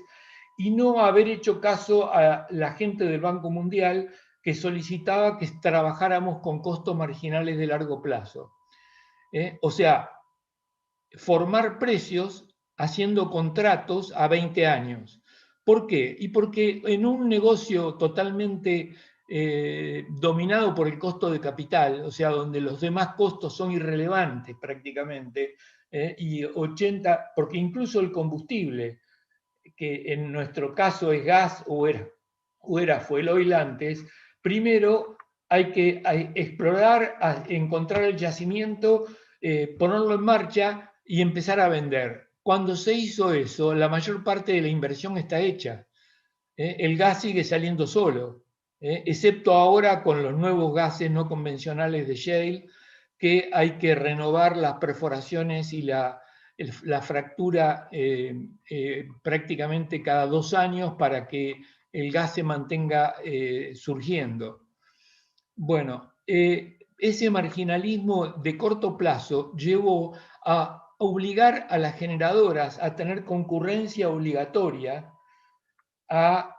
y no haber hecho caso a la gente del Banco Mundial que solicitaba que trabajáramos con costos marginales de largo plazo. O sea, formar precios haciendo contratos a 20 años. ¿Por qué? Y porque en un negocio totalmente dominado por el costo de capital, o sea, donde los demás costos son irrelevantes prácticamente, y 80, porque incluso el combustible, que en nuestro caso es gas o fue el oil antes, primero hay que explorar, encontrar el yacimiento, ponerlo en marcha y empezar a vender. Cuando se hizo eso, la mayor parte de la inversión está hecha. El gas sigue saliendo solo, excepto ahora con los nuevos gases no convencionales de shale, que hay que renovar las perforaciones y la fractura prácticamente cada 2 años para que el gas se mantenga surgiendo. Bueno, ese marginalismo de corto plazo llevó a obligar a las generadoras a tener concurrencia obligatoria a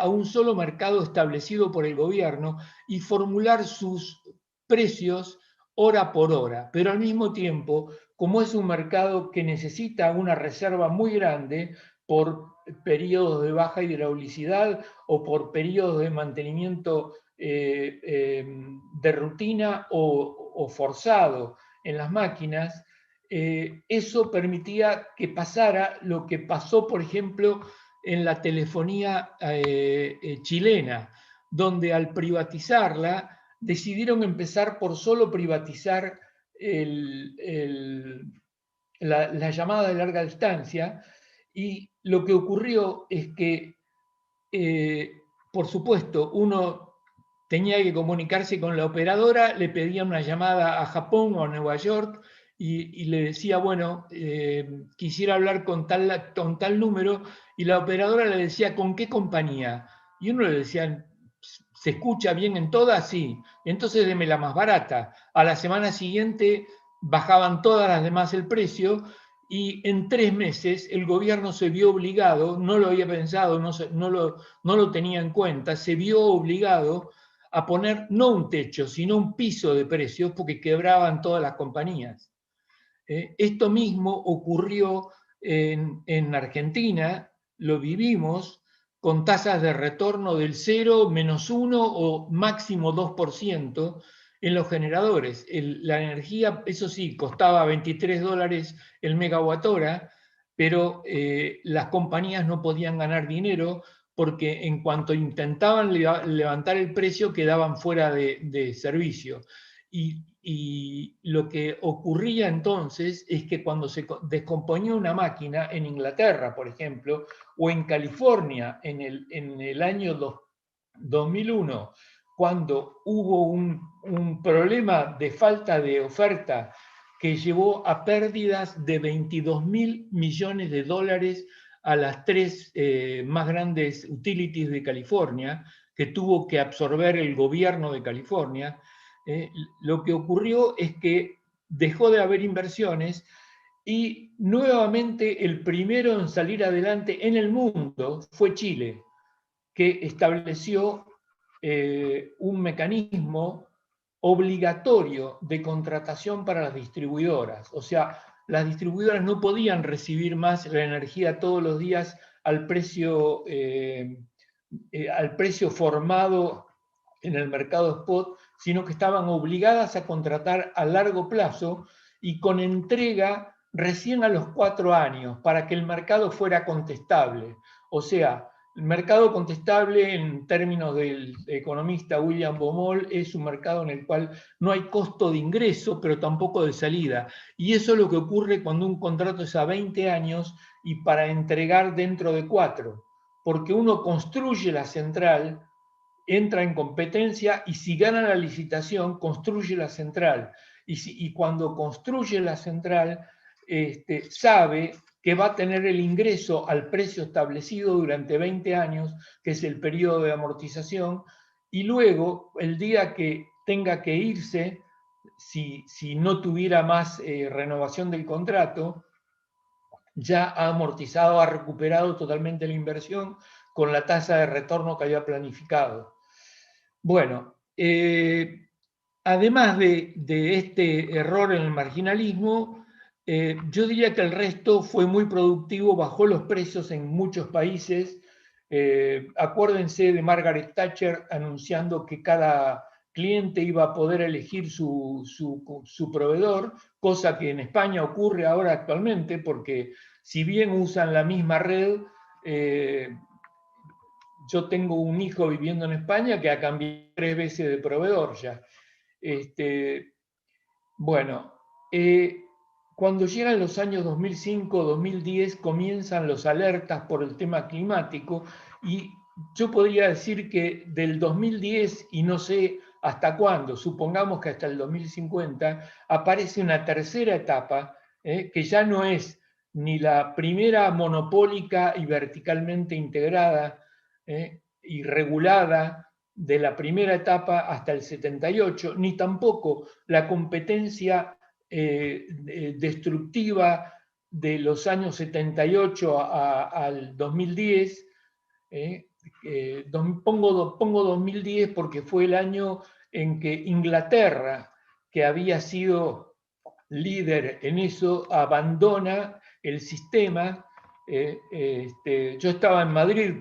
un solo mercado establecido por el gobierno y formular sus precios hora por hora. Pero al mismo tiempo, como es un mercado que necesita una reserva muy grande por periodos de baja hidraulicidad o por periodos de mantenimiento de rutina o forzado en las máquinas, eso permitía que pasara lo que pasó, por ejemplo, en la telefonía chilena, donde al privatizarla decidieron empezar por solo privatizar la llamada de larga distancia, y lo que ocurrió es que, por supuesto, uno tenía que comunicarse con la operadora, le pedía una llamada a Japón o a Nueva York, y le decía, bueno, quisiera hablar con tal número, y la operadora le decía, ¿con qué compañía? Y uno le decía, ¿se escucha bien en todas? Sí. Entonces deme la más barata. A la semana siguiente bajaban todas las demás el precio, y en 3 meses el gobierno se vio obligado, no lo había pensado, no lo tenía en cuenta, se vio obligado a poner no un techo, sino un piso de precios, porque quebraban todas las compañías. Esto mismo ocurrió en Argentina, lo vivimos con tasas de retorno del 0, -1 o máximo 2% en los generadores. La energía, eso sí, costaba $23 el megawatt hora, pero las compañías no podían ganar dinero porque en cuanto intentaban levantar el precio quedaban fuera de servicio. Y lo que ocurría entonces es que cuando se descomponía una máquina en Inglaterra, por ejemplo, o en California en el año 2001, cuando hubo un problema de falta de oferta que llevó a pérdidas de $22.000 millones a las 3 más grandes utilities de California, que tuvo que absorber el gobierno de California, lo que ocurrió es que dejó de haber inversiones, y nuevamente el primero en salir adelante en el mundo fue Chile, que estableció un mecanismo obligatorio de contratación para las distribuidoras. O sea, las distribuidoras no podían recibir más la energía todos los días al precio formado en el mercado spot, sino que estaban obligadas a contratar a largo plazo y con entrega recién a los 4 años para que el mercado fuera contestable. O sea, el mercado contestable, en términos del economista William Baumol, es un mercado en el cual no hay costo de ingreso, pero tampoco de salida. Y eso es lo que ocurre cuando un contrato es a 20 años y para entregar dentro de 4. Porque uno construye la central, entra en competencia, y si gana la licitación, construye la central. Y cuando construye la central, sabe que va a tener el ingreso al precio establecido durante 20 años, que es el periodo de amortización, y luego, el día que tenga que irse, si no tuviera más renovación del contrato, ya ha amortizado, ha recuperado totalmente la inversión con la tasa de retorno que había planificado. Bueno, además de este error en el marginalismo, yo diría que el resto fue muy productivo, bajó los precios en muchos países. Acuérdense de Margaret Thatcher anunciando que cada cliente iba a poder elegir su proveedor, cosa que en España ocurre ahora actualmente, porque si bien usan la misma red, yo tengo un hijo viviendo en España que ha cambiado 3 veces de proveedor ya. Bueno, cuando llegan los años 2005-2010 comienzan los alertas por el tema climático, y yo podría decir que del 2010 y no sé hasta cuándo, supongamos que hasta el 2050, aparece una tercera etapa que ya no es ni la primera monopólica y verticalmente integrada y regulada de la primera etapa hasta el 78, ni tampoco la competencia destructiva de los años 78 al 2010. Pongo 2010 porque fue el año en que Inglaterra, que había sido líder en eso, abandona el sistema. Yo estaba en Madrid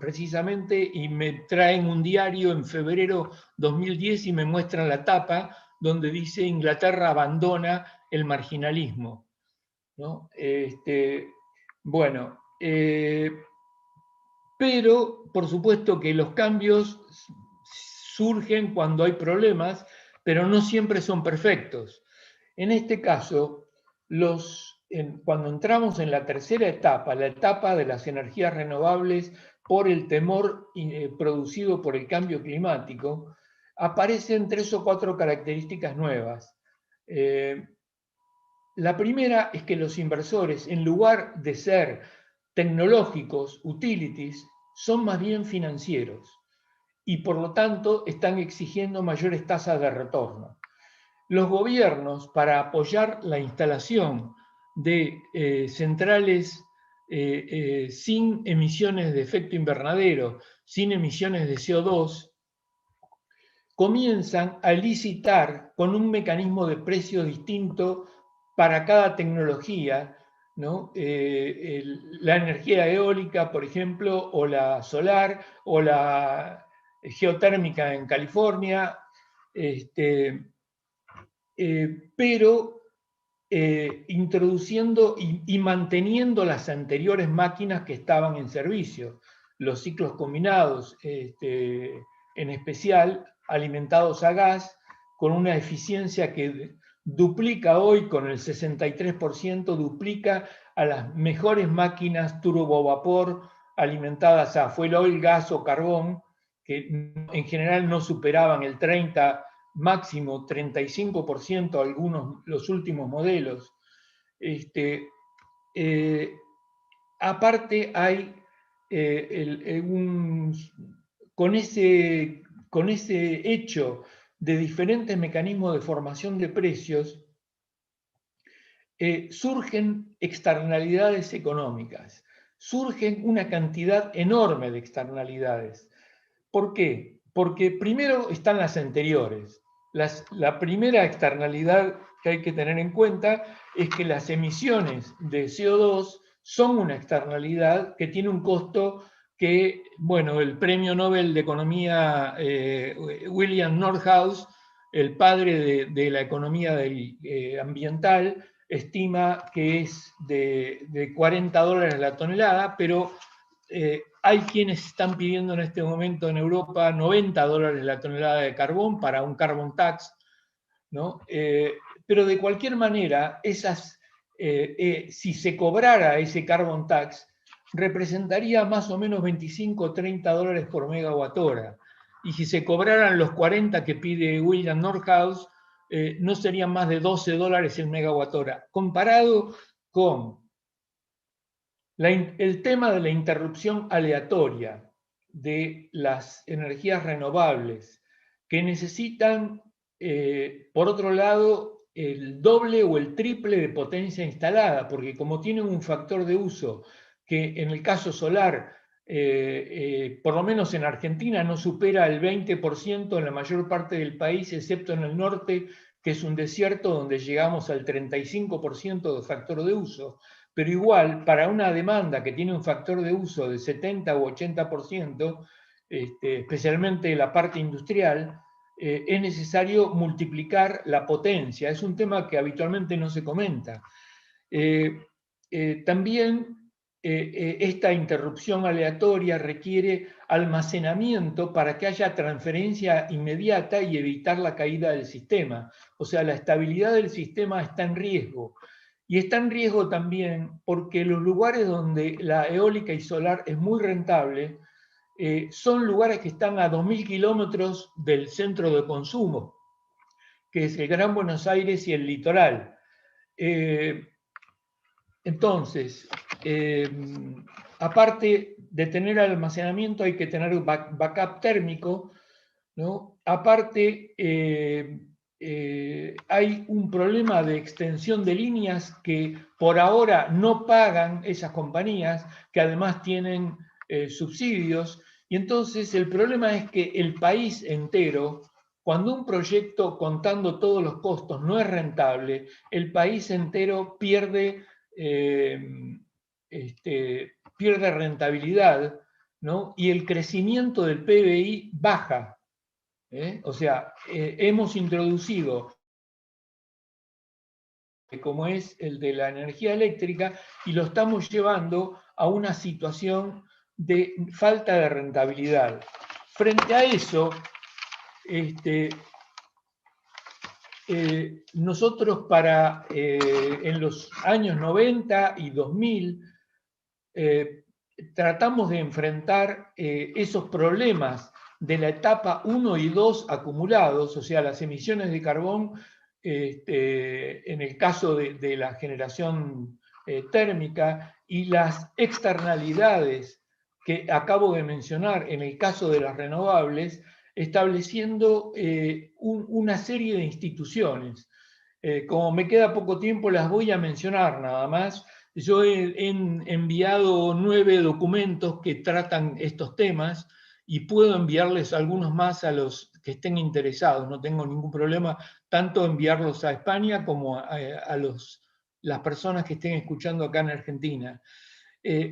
precisamente y me traen un diario en febrero 2010 y me muestran la tapa donde dice Inglaterra abandona el marginalismo, ¿no? Bueno, pero por supuesto que los cambios surgen cuando hay problemas, pero no siempre son perfectos. En este caso, cuando entramos en la tercera etapa, la etapa de las energías renovables por el temor producido por el cambio climático, aparecen 3 o 4 características nuevas. La primera es que los inversores, en lugar de ser tecnológicos, utilities, son más bien financieros y por lo tanto están exigiendo mayores tasas de retorno. Los gobiernos, para apoyar la instalación de centrales sin emisiones de efecto invernadero, sin emisiones de CO2, comienzan a licitar con un mecanismo de precio distinto para cada tecnología, ¿no? La energía eólica, por ejemplo, o la solar, o la geotérmica en California, pero introduciendo y manteniendo las anteriores máquinas que estaban en servicio, los ciclos combinados, en especial alimentados a gas, con una eficiencia que duplica hoy, con el 63%, duplica a las mejores máquinas turbovapor alimentadas a fuel oil, gas o carbón, que en general no superaban el 30%, máximo 35%, algunos, los últimos modelos. Aparte hay con ese hecho de diferentes mecanismos de formación de precios, surgen externalidades económicas, surgen una cantidad enorme de externalidades. ¿Por qué? Porque primero están las anteriores. La primera externalidad que hay que tener en cuenta es que las emisiones de CO2 son una externalidad que tiene un costo que, bueno, el premio Nobel de Economía William Nordhaus, el padre de la economía ambiental, estima que es de $40 la tonelada, pero hay quienes están pidiendo en este momento en Europa $90 la tonelada de carbón para un carbon tax, ¿no? Pero de cualquier manera, si se cobrara ese carbon tax, representaría más o menos 25 o 30 dólares por megawatt hora. Y si se cobraran los 40 que pide William Nordhaus, no serían más de $12 el megawatt hora. Comparado con El tema de la interrupción aleatoria de las energías renovables, que necesitan, por otro lado, el doble o el triple de potencia instalada, porque como tienen un factor de uso que en el caso solar, por lo menos en Argentina, no supera el 20% en la mayor parte del país, excepto en el norte, que es un desierto donde llegamos al 35% de factor de uso. Pero igual, para una demanda que tiene un factor de uso de 70 u 80%, especialmente la parte industrial, es necesario multiplicar la potencia. Es un tema que habitualmente no se comenta. También esta interrupción aleatoria requiere almacenamiento para que haya transferencia inmediata y evitar la caída del sistema. O sea, la estabilidad del sistema está en riesgo. Y está en riesgo también porque los lugares donde la eólica y solar es muy rentable son lugares que están a 2.000 kilómetros del centro de consumo, que es el Gran Buenos Aires y el litoral. Entonces, aparte de tener almacenamiento, hay que tener backup térmico, ¿no? Aparte, hay un problema de extensión de líneas que por ahora no pagan esas compañías, que además tienen subsidios, y entonces el problema es que el país entero, cuando un proyecto contando todos los costos no es rentable, el país entero pierde rentabilidad, ¿no? Y el crecimiento del PBI baja. O sea, hemos introducido, como es el de la energía eléctrica, y lo estamos llevando a una situación de falta de rentabilidad. Frente a eso, nosotros en los años 90 y 2000 tratamos de enfrentar esos problemas de la etapa 1 y 2 acumulados, o sea, las emisiones de carbón en el caso de la generación térmica y las externalidades que acabo de mencionar en el caso de las renovables, estableciendo una serie de instituciones. Como me queda poco tiempo, las voy a mencionar nada más. Yo he enviado 9 documentos que tratan estos temas y puedo enviarles algunos más a los que estén interesados. No tengo ningún problema, tanto enviarlos a España como a las personas que estén escuchando acá en Argentina.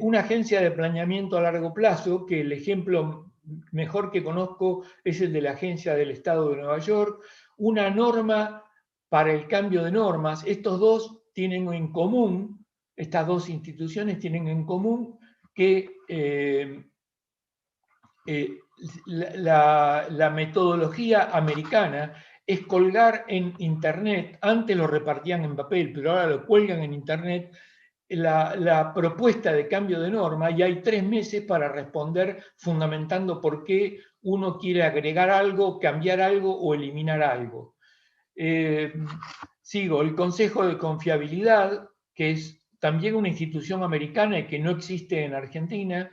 Una agencia de planeamiento a largo plazo, que el ejemplo mejor que conozco es el de la Agencia del Estado de Nueva York, una norma para el cambio de normas. Estos dos tienen en común, estas dos instituciones tienen en común que la metodología americana es colgar en Internet, antes lo repartían en papel, pero ahora lo cuelgan en Internet, la propuesta de cambio de norma, y hay 3 meses para responder fundamentando por qué uno quiere agregar algo, cambiar algo o eliminar algo. Sigo, el Consejo de Confiabilidad, que es también una institución americana y que no existe en Argentina,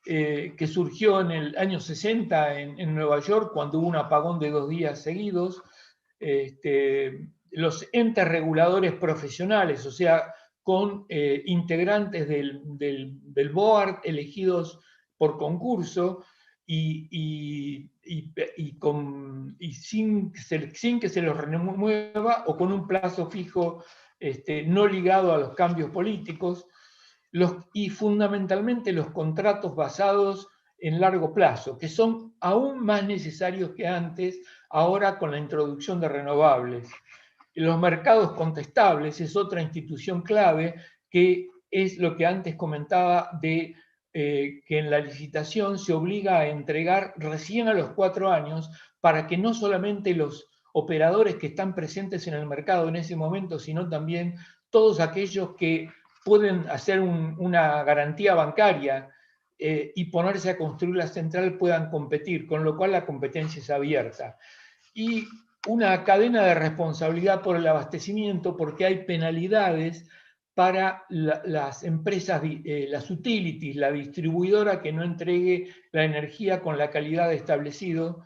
que surgió en el año 60 en Nueva York, cuando hubo un apagón de 2 días seguidos. Los entes reguladores profesionales, o sea, con integrantes del board elegidos por concurso y sin que se los remueva o con un plazo fijo no ligado a los cambios políticos, y fundamentalmente los contratos basados en largo plazo, que son aún más necesarios que antes, ahora con la introducción de renovables. Los mercados contestables es otra institución clave, que es lo que antes comentaba de que en la licitación se obliga a entregar recién a los 4 años para que no solamente los operadores que están presentes en el mercado en ese momento, sino también todos aquellos que pueden hacer una garantía bancaria y ponerse a construir la central puedan competir, con lo cual la competencia es abierta. Y una cadena de responsabilidad por el abastecimiento, porque hay penalidades para las empresas, las utilities, la distribuidora que no entregue la energía con la calidad establecido.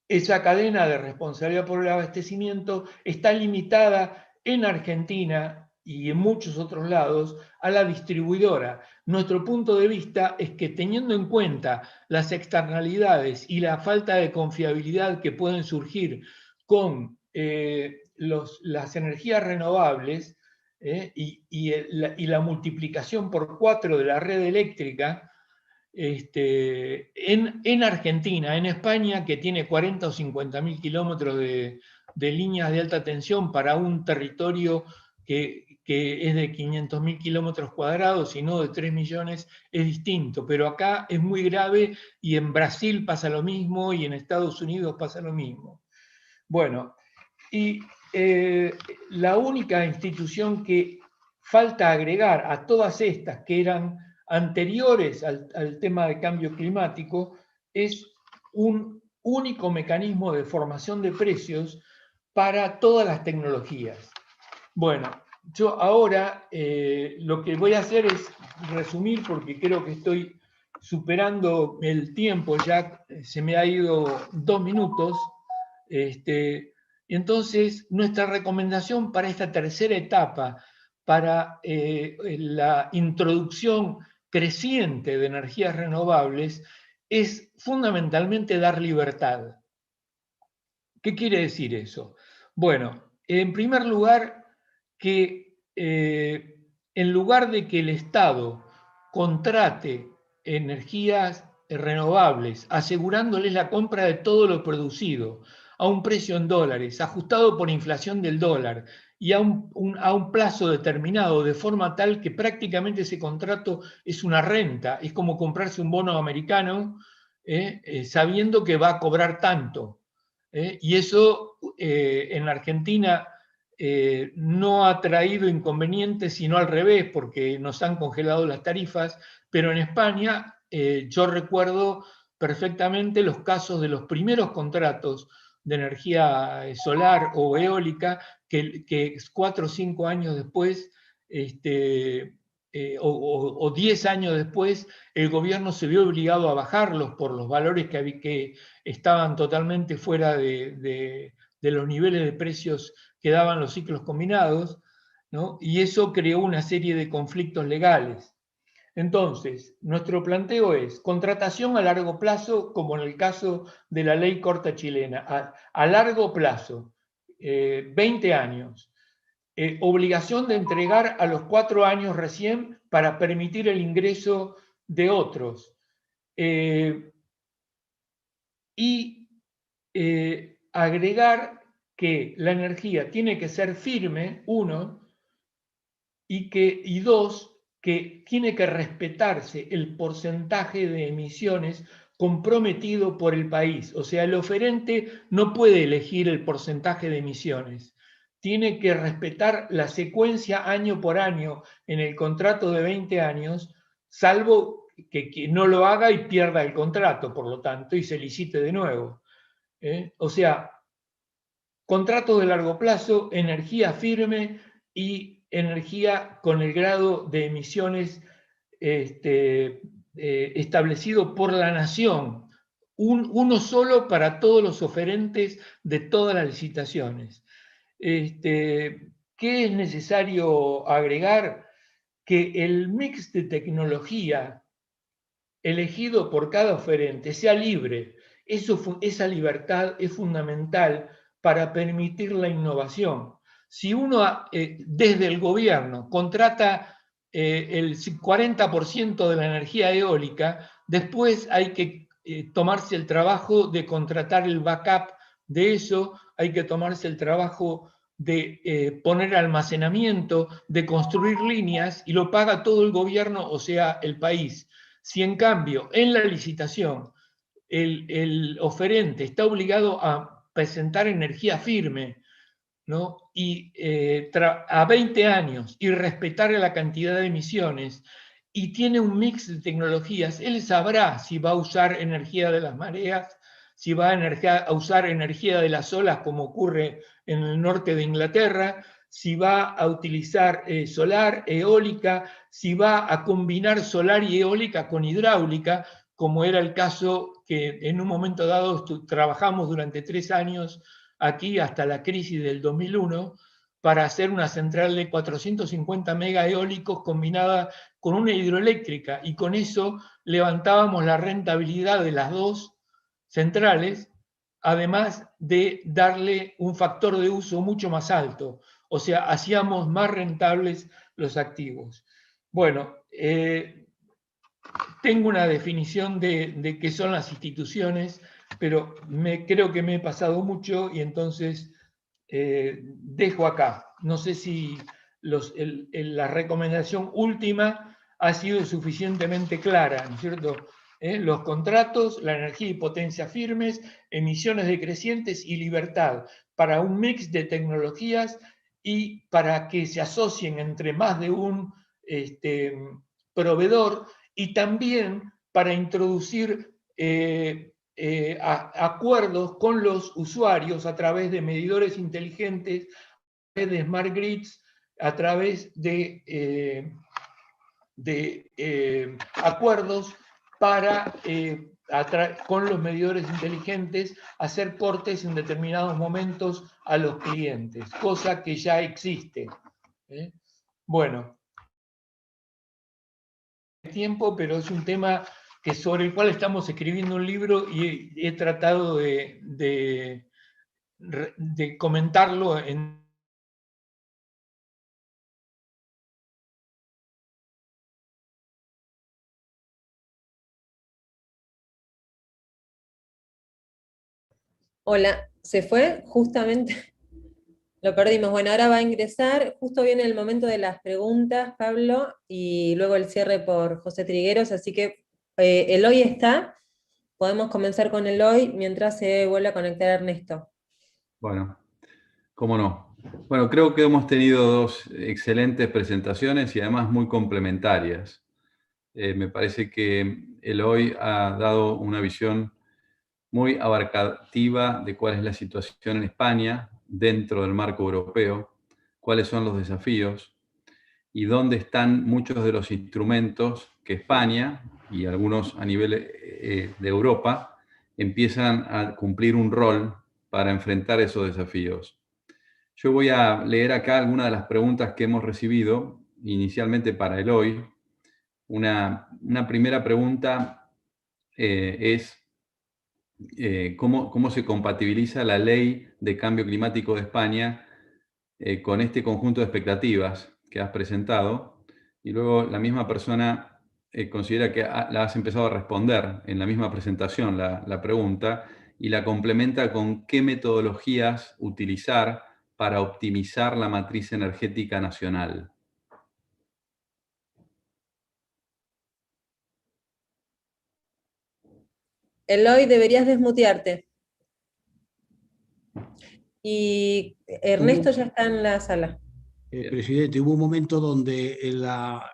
Esa cadena de responsabilidad por el abastecimiento está limitada en Argentina y en muchos otros lados a la distribuidora. Nuestro punto de vista es que, teniendo en cuenta las externalidades y la falta de confiabilidad que pueden surgir con las energías renovables y la multiplicación por 4 de la red eléctrica, en Argentina, en España, que tiene 40 o 50 mil kilómetros de líneas de alta tensión para un territorio que es de 500 mil kilómetros cuadrados y no de 3 millones, es distinto. Pero acá es muy grave, y en Brasil pasa lo mismo, y en Estados Unidos pasa lo mismo. Bueno, y la única institución que falta agregar a todas estas que eran anteriores al tema de cambio climático es un único mecanismo de formación de precios para todas las tecnologías. Bueno, yo ahora lo que voy a hacer es resumir, porque creo que estoy superando el tiempo, ya se me ha ido 2 minutos. Entonces, nuestra recomendación para esta tercera etapa, para la introducción creciente de energías renovables, es fundamentalmente dar libertad. ¿Qué quiere decir eso? Bueno, en primer lugar, que en lugar de que el Estado contrate energías renovables, asegurándoles la compra de todo lo producido a un precio en dólares, ajustado por inflación del dólar, y a un plazo determinado, de forma tal que prácticamente ese contrato es una renta, es como comprarse un bono americano, sabiendo que va a cobrar tanto. Y eso en Argentina no ha traído inconvenientes, sino al revés, porque nos han congelado las tarifas, pero en España yo recuerdo perfectamente los casos de los primeros contratos de energía solar o eólica, que 4 o 5 años después, o 10 años después, el gobierno se vio obligado a bajarlos por los valores que estaban totalmente fuera de los niveles de precios que daban los ciclos combinados, ¿no? Y eso creó una serie de conflictos legales. Entonces, nuestro planteo es contratación a largo plazo, como en el caso de la ley corta chilena, a largo plazo, 20 años. Obligación de entregar a los 4 años recién para permitir el ingreso de otros. Agregar que la energía tiene que ser firme, 1, y 2, que tiene que respetarse el porcentaje de emisiones comprometido por el país. O sea, el oferente no puede elegir el porcentaje de emisiones. Tiene que respetar la secuencia año por año en el contrato de 20 años, salvo que no lo haga y pierda el contrato, por lo tanto, y se licite de nuevo. O sea, contrato de largo plazo, energía firme y energía con el grado de emisiones establecido por la nación, uno solo para todos los oferentes de todas las licitaciones. ¿Qué es necesario agregar? Que el mix de tecnología elegido por cada oferente sea libre. Esa libertad es fundamental para permitir la innovación. Si uno desde el gobierno contrata el 40% de la energía eólica, después hay que tomarse el trabajo de contratar el backup de eso, hay que tomarse el trabajo de poner almacenamiento, de construir líneas, y lo paga todo el gobierno, o sea, el país. Si en cambio en la licitación el oferente está obligado a presentar energía firme, ¿no? Y a 20 años, y respetar la cantidad de emisiones, y tiene un mix de tecnologías, él sabrá si va a usar energía de las mareas, si va a usar energía de las olas como ocurre en el norte de Inglaterra, si va a utilizar solar, eólica, si va a combinar solar y eólica con hidráulica, como era el caso que en un momento dado trabajamos durante 3 años aquí hasta la crisis del 2001, para hacer una central de 450 mega eólicos combinada con una hidroeléctrica, y con eso levantábamos la rentabilidad de las dos centrales, además de darle un factor de uso mucho más alto. O sea, hacíamos más rentables los activos. Bueno, tengo una definición de qué son las instituciones, pero creo que me he pasado mucho y entonces dejo acá. No sé si la recomendación última ha sido suficientemente clara, ¿no es cierto? Los contratos, la energía y potencia firmes, emisiones decrecientes y libertad para un mix de tecnologías y para que se asocien entre más de un proveedor, y también para introducir acuerdos con los usuarios a través de medidores inteligentes, a través de smart grids, a través de acuerdos para, con los medidores inteligentes, hacer cortes en determinados momentos a los clientes, cosa que ya existe. Bueno, tiempo, pero es un tema sobre el cual estamos escribiendo un libro y he tratado de comentarlo en... Hola, se fue justamente, lo perdimos. Bueno, ahora va a ingresar, justo viene el momento de las preguntas, Pablo, y luego el cierre por José Trigueros, así que Eloy está, podemos comenzar con Eloy mientras se vuelve a conectar Ernesto. Bueno, cómo no. Bueno, creo que hemos tenido dos excelentes presentaciones y además muy complementarias. Me parece que Eloy ha dado una visión muy abarcativa de cuál es la situación en España dentro del marco europeo, cuáles son los desafíos y dónde están muchos de los instrumentos que España y algunos a nivel de Europa empiezan a cumplir un rol para enfrentar esos desafíos. Yo voy a leer acá algunas de las preguntas que hemos recibido inicialmente para Eloy. Una primera pregunta es ¿cómo se compatibiliza la ley de cambio climático de España con este conjunto de expectativas que has presentado? Y luego la misma persona considera que la has empezado a responder en la misma presentación la pregunta, y la complementa con qué metodologías utilizar para optimizar la matriz energética nacional. Eloy, deberías desmutearte. Y Ernesto ya está en la sala. Presidente, hubo un momento donde la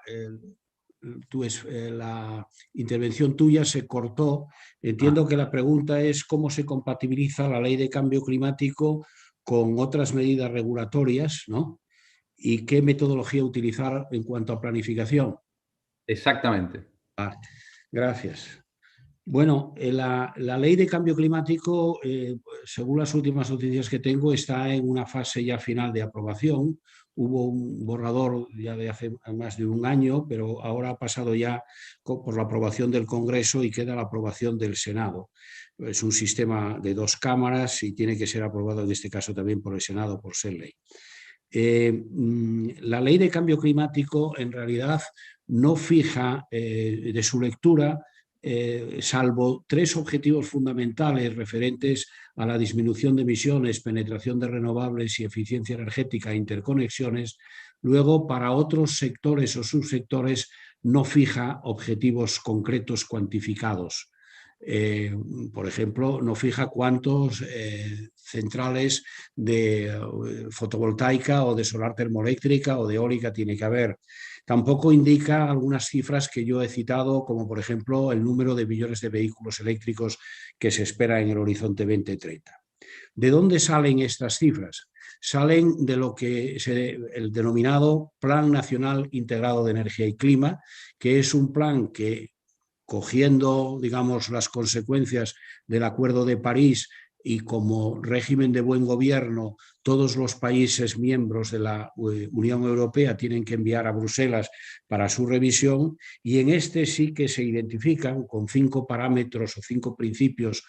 intervención tuya se cortó. Entiendo que la pregunta es cómo se compatibiliza la ley de cambio climático con otras medidas regulatorias, ¿no? Y qué metodología utilizar en cuanto a planificación. Exactamente. Gracias. Bueno, la ley de cambio climático, según las últimas noticias que tengo, está en una fase ya final de aprobación. Hubo un borrador ya de hace más de un año, pero ahora ha pasado ya por la aprobación del Congreso y queda la aprobación del Senado. Es un sistema de 2 cámaras y tiene que ser aprobado en este caso también por el Senado por ser ley. La ley de cambio climático en realidad no fija de su lectura salvo 3 objetivos fundamentales referentes a la disminución de emisiones, penetración de renovables y eficiencia energética e interconexiones. Luego, para otros sectores o subsectores, no fija objetivos concretos cuantificados. Por ejemplo, no fija cuántos centrales de fotovoltaica o de solar termoeléctrica o de eólica tiene que haber. Tampoco indica algunas cifras que yo he citado, como por ejemplo el número de millones de vehículos eléctricos que se espera en el horizonte 2030. ¿De dónde salen estas cifras? Salen de lo que es el denominado Plan Nacional Integrado de Energía y Clima, que es un plan que, cogiendo, digamos, las consecuencias del Acuerdo de París y como régimen de buen gobierno, todos los países miembros de la Unión Europea tienen que enviar a Bruselas para su revisión, y en este sí que se identifican con 5 parámetros o 5 principios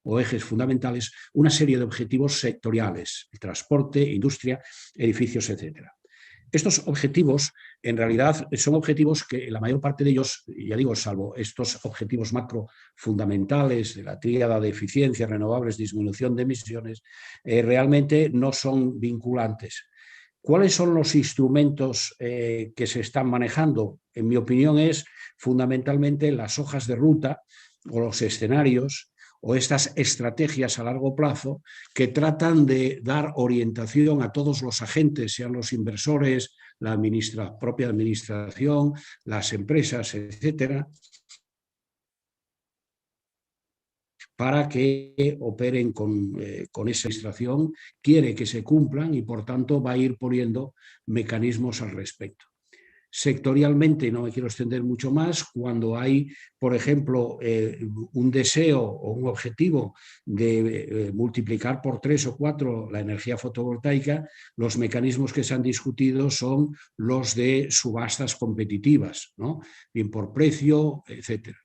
o ejes fundamentales una serie de objetivos sectoriales: el transporte, industria, edificios, etc. Estos objetivos, en realidad, son objetivos que la mayor parte de ellos, ya digo, salvo estos objetivos macro fundamentales de la tríada de eficiencia, renovables, disminución de emisiones, realmente no son vinculantes. ¿Cuáles son los instrumentos que se están manejando? En mi opinión, es fundamentalmente las hojas de ruta o los escenarios o estas estrategias a largo plazo que tratan de dar orientación a todos los agentes, sean los inversores, la propia administración, las empresas, etcétera, para que operen con esa administración, quiere que se cumplan y, por tanto, va a ir poniendo mecanismos al respecto. Sectorialmente, no me quiero extender mucho más, cuando hay, por ejemplo, un deseo o un objetivo de multiplicar por 3 o 4 la energía fotovoltaica, los mecanismos que se han discutido son los de subastas competitivas, ¿no? Bien por precio, etcétera.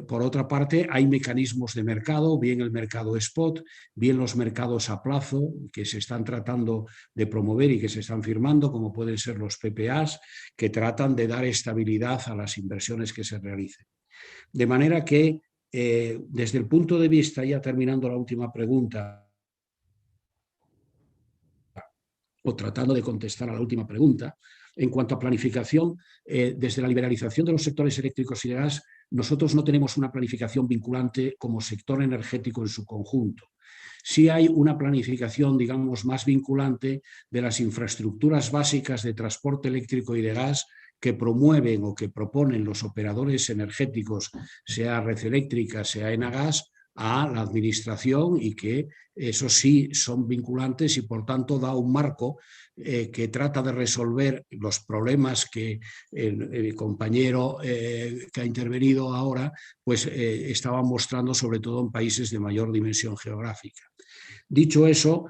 Por otra parte, hay mecanismos de mercado, bien el mercado spot, bien los mercados a plazo, que se están tratando de promover y que se están firmando, como pueden ser los PPAs, que tratan de dar estabilidad a las inversiones que se realicen. De manera que, desde el punto de vista, ya terminando la última pregunta, o tratando de contestar a la última pregunta, en cuanto a planificación, desde la liberalización de los sectores eléctricos y de gas, nosotros no tenemos una planificación vinculante como sector energético en su conjunto. Sí hay una planificación, digamos, más vinculante de las infraestructuras básicas de transporte eléctrico y de gas que promueven o que proponen los operadores energéticos, sea Red Eléctrica, sea Enagas, a la administración, y que eso sí son vinculantes y por tanto da un marco que trata de resolver los problemas que el compañero que ha intervenido ahora pues estaba mostrando, sobre todo en países de mayor dimensión geográfica. Dicho eso,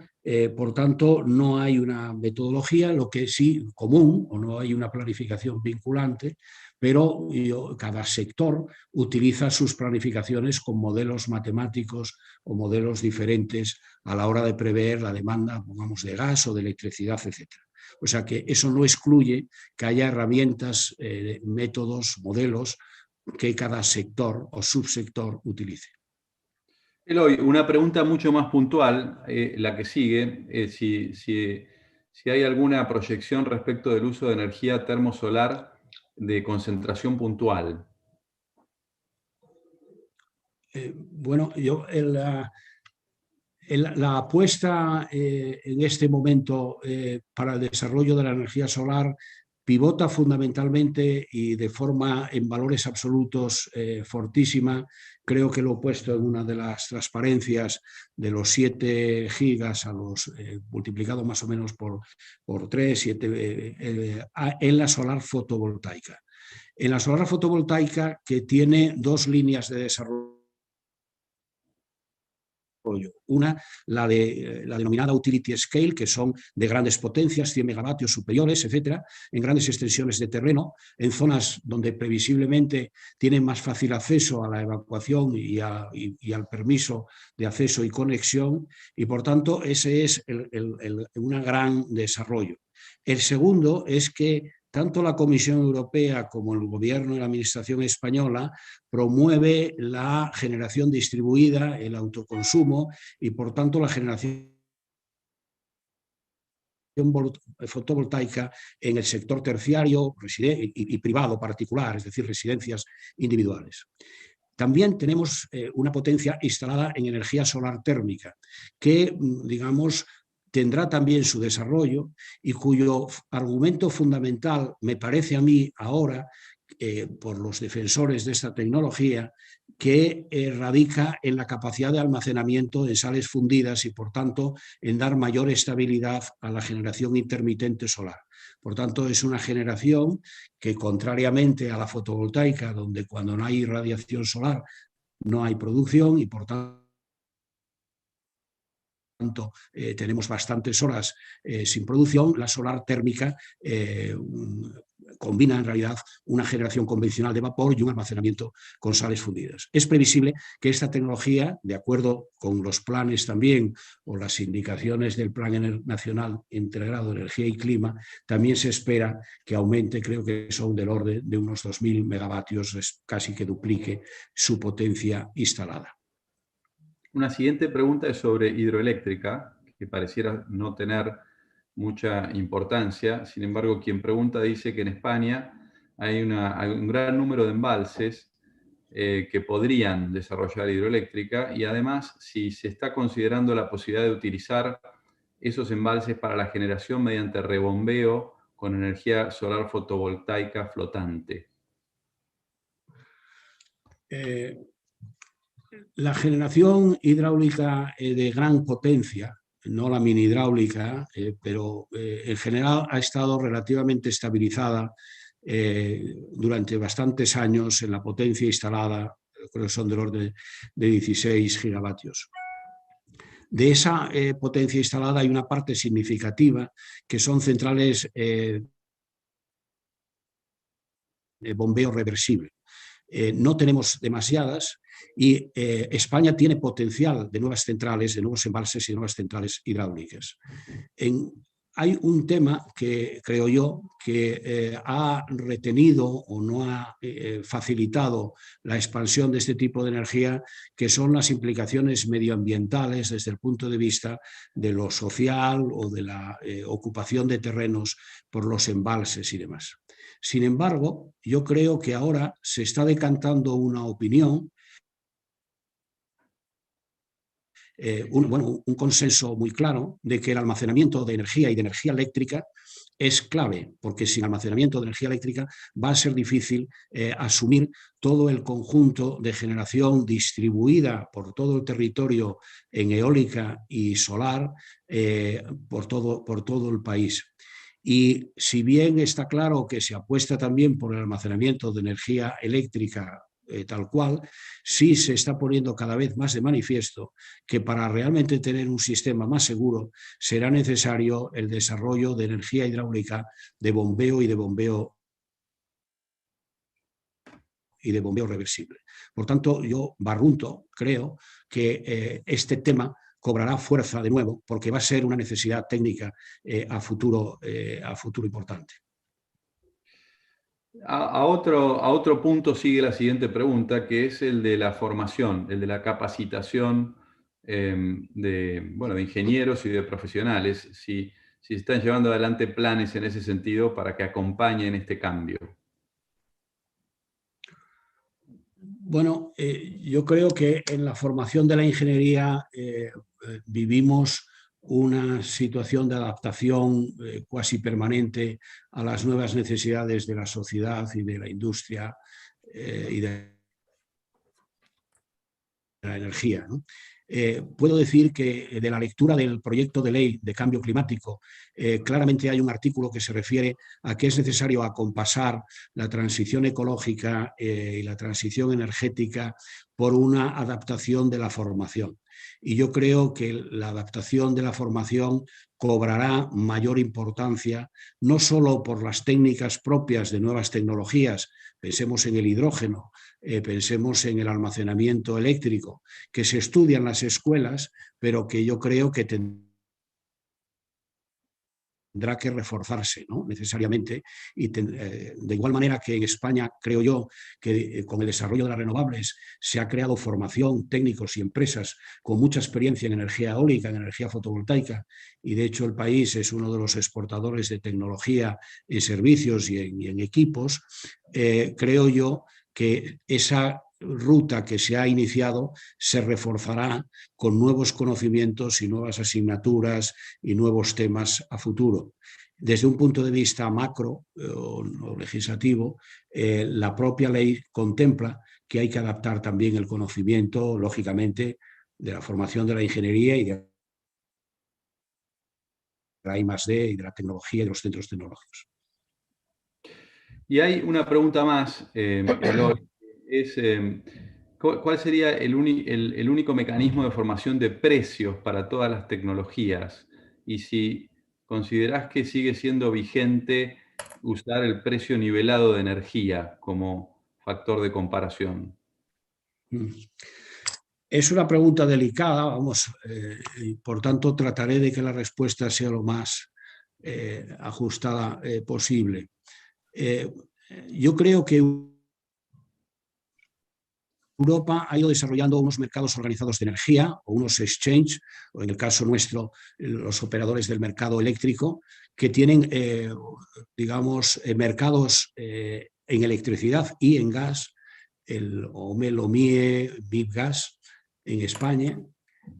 por tanto, no hay una metodología, lo que sí común, o no hay una planificación vinculante, pero cada sector utiliza sus planificaciones con modelos matemáticos o modelos diferentes a la hora de prever la demanda, pongamos, de gas o de electricidad, etc. O sea que eso no excluye que haya herramientas, métodos, modelos que cada sector o subsector utilice. Eloy, una pregunta mucho más puntual, la que sigue, si hay alguna proyección respecto del uso de energía termosolar de concentración puntual. Bueno, la apuesta en este momento para el desarrollo de la energía solar pivota fundamentalmente y de forma en valores absolutos fortísima. Creo que lo he puesto en una de las transparencias, de los 7 gigas a los multiplicado más o menos por 3, 7, en la solar fotovoltaica. En la solar fotovoltaica, que tiene 2 líneas de desarrollo. Una, la denominada utility scale, que son de grandes potencias, 100 megavatios superiores, etcétera, en grandes extensiones de terreno, en zonas donde previsiblemente tienen más fácil acceso a la evacuación y al permiso de acceso y conexión, y por tanto ese es un gran desarrollo. El segundo es que tanto la Comisión Europea como el Gobierno y la Administración española promueve la generación distribuida, el autoconsumo y, por tanto, la generación fotovoltaica en el sector terciario y privado particular, es decir, residencias individuales. También tenemos una potencia instalada en energía solar térmica, que, digamos, tendrá también su desarrollo y cuyo argumento fundamental me parece a mí ahora, por los defensores de esta tecnología, que radica en la capacidad de almacenamiento de sales fundidas y, por tanto, en dar mayor estabilidad a la generación intermitente solar. Por tanto, es una generación que, contrariamente a la fotovoltaica, donde cuando no hay radiación solar no hay producción y, por tanto, tenemos bastantes horas sin producción, la solar térmica combina en realidad una generación convencional de vapor y un almacenamiento con sales fundidas. Es previsible que esta tecnología, de acuerdo con los planes también o las indicaciones del Plan Nacional Integrado de Energía y Clima, también se espera que aumente, creo que son del orden de unos 2.000 megavatios, es casi que duplique su potencia instalada. Una siguiente pregunta es sobre hidroeléctrica, que pareciera no tener mucha importancia. Sin embargo, quien pregunta dice que en España hay un gran número de embalses que podrían desarrollar hidroeléctrica y además si se está considerando la posibilidad de utilizar esos embalses para la generación mediante rebombeo con energía solar fotovoltaica flotante. La generación hidráulica de gran potencia, no la mini hidráulica, pero en general ha estado relativamente estabilizada durante bastantes años en la potencia instalada, creo que son del orden de 16 gigavatios. De esa potencia instalada hay una parte significativa que son centrales de bombeo reversible. No tenemos demasiadas y España tiene potencial de nuevas centrales, de nuevos embalses y de nuevas centrales hidráulicas. Hay un tema que creo yo que ha retenido o no ha facilitado la expansión de este tipo de energía, que son las implicaciones medioambientales desde el punto de vista de lo social o de la ocupación de terrenos por los embalses y demás. Sin embargo, yo creo que ahora se está decantando una opinión, un consenso muy claro de que el almacenamiento de energía y de energía eléctrica es clave, porque sin almacenamiento de energía eléctrica va a ser difícil asumir todo el conjunto de generación distribuida por todo el territorio en eólica y solar por todo el país. Y si bien está claro que se apuesta también por el almacenamiento de energía eléctrica tal cual, sí se está poniendo cada vez más de manifiesto que para realmente tener un sistema más seguro será necesario el desarrollo de energía hidráulica de bombeo y de bombeo reversible. Por tanto, yo barrunto, creo que este tema cobrará fuerza de nuevo porque va a ser una necesidad técnica a futuro importante. A otro punto sigue la siguiente pregunta, que es el de la formación, el de la capacitación de ingenieros y de profesionales, si se están llevando adelante planes en ese sentido para que acompañen este cambio. Bueno, yo creo que en la formación de la ingeniería vivimos una situación de adaptación cuasi permanente a las nuevas necesidades de la sociedad y de la industria y de la energía, ¿no? Puedo decir que de la lectura del proyecto de ley de cambio climático claramente hay un artículo que se refiere a que es necesario acompasar la transición ecológica y la transición energética por una adaptación de la formación. Y yo creo que la adaptación de la formación cobrará mayor importancia, no solo por las técnicas propias de nuevas tecnologías, pensemos en el hidrógeno, pensemos en el almacenamiento eléctrico, que se estudia en las escuelas, pero que yo creo que tendrán tendrá que reforzarse, ¿no? Necesariamente, y de igual manera que en España, creo yo, que con el desarrollo de las renovables se ha creado formación, técnicos y empresas con mucha experiencia en energía eólica, en energía fotovoltaica, y de hecho el país es uno de los exportadores de tecnología en servicios y en equipos. Creo yo que esa ruta que se ha iniciado se reforzará con nuevos conocimientos y nuevas asignaturas y nuevos temas a futuro. Desde un punto de vista macro o legislativo, la propia ley contempla que hay que adaptar también el conocimiento, lógicamente, de la formación de la ingeniería y de la I+D y de la tecnología y de los centros tecnológicos. Y hay una pregunta más, Eloy, es ¿cuál sería el único mecanismo de formación de precios para todas las tecnologías? Y si considerás que sigue siendo vigente usar el precio nivelado de energía como factor de comparación. Es una pregunta delicada, vamos, y por tanto trataré de que la respuesta sea lo más ajustada posible. Yo creo que Europa ha ido desarrollando unos mercados organizados de energía o unos exchange, o en el caso nuestro, los operadores del mercado eléctrico, que tienen, digamos, mercados en electricidad y en gas, el OME, OMIE, BIPGAS en España,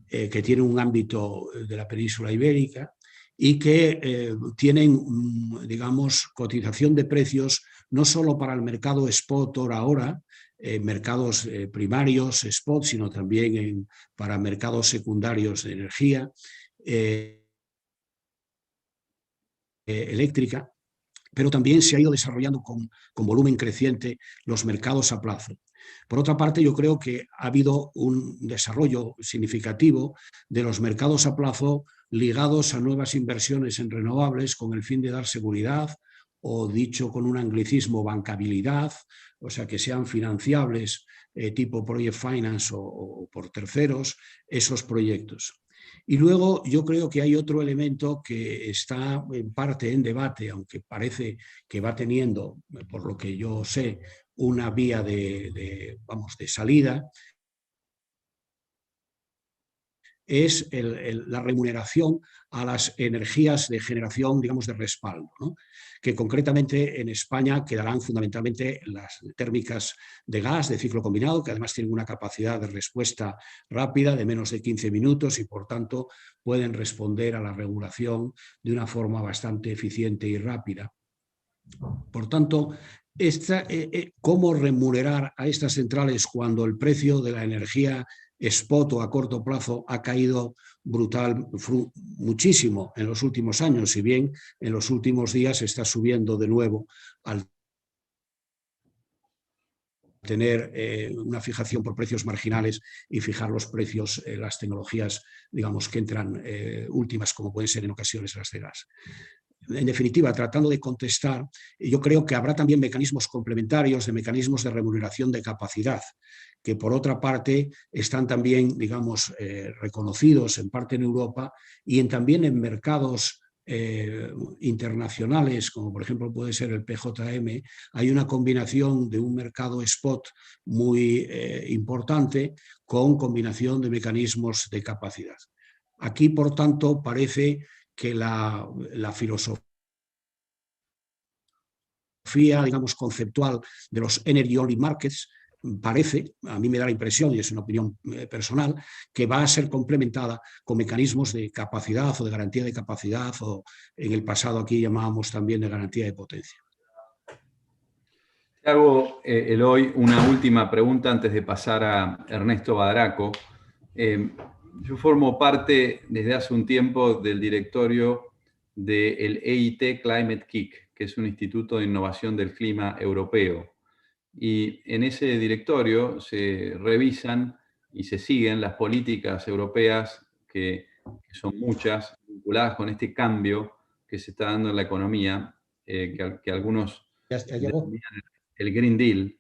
que tienen un ámbito de la península ibérica y que tienen, digamos, cotización de precios no solo para el mercado spot hora, mercados primarios, spot, sino también para mercados secundarios de energía eléctrica, pero también se ha ido desarrollando con volumen creciente los mercados a plazo. Por otra parte, yo creo que ha habido un desarrollo significativo de los mercados a plazo ligados a nuevas inversiones en renovables con el fin de dar seguridad, o dicho con un anglicismo, bancabilidad, o sea, que sean financiables tipo Project Finance o por terceros esos proyectos. Y luego yo creo que hay otro elemento que está en parte en debate, aunque parece que va teniendo, por lo que yo sé, una vía de salida, es la remuneración a las energías de generación, digamos, de respaldo, ¿no? Que concretamente en España quedarán fundamentalmente las térmicas de gas de ciclo combinado, que además tienen una capacidad de respuesta rápida de menos de 15 minutos y por tanto pueden responder a la regulación de una forma bastante eficiente y rápida. Por tanto, ¿cómo remunerar a estas centrales cuando el precio de la energía spot o a corto plazo ha caído muchísimo en los últimos años, si bien en los últimos días está subiendo de nuevo al tener una fijación por precios marginales y fijar los precios, las tecnologías, digamos, que entran últimas, como pueden ser en ocasiones las de gas? En definitiva, tratando de contestar, yo creo que habrá también mecanismos complementarios de mecanismos de remuneración de capacidad, que por otra parte están también, digamos, reconocidos en parte en Europa y también en mercados internacionales, como por ejemplo puede ser el PJM. Hay una combinación de un mercado spot muy importante con combinación de mecanismos de capacidad. Aquí, por tanto, parece que la filosofía, digamos, conceptual de los energy only markets parece, a mí me da la impresión, y es una opinión personal, que va a ser complementada con mecanismos de capacidad o de garantía de capacidad, o en el pasado aquí llamábamos también de garantía de potencia. Te hago, Eloy, una última pregunta antes de pasar a Ernesto Badraco. Yo formo parte desde hace un tiempo del directorio del EIT Climate Kick, que es un instituto de innovación del clima europeo. Y en ese directorio se revisan y se siguen las políticas europeas, que son muchas, vinculadas con este cambio que se está dando en la economía, que algunos denominan el Green Deal.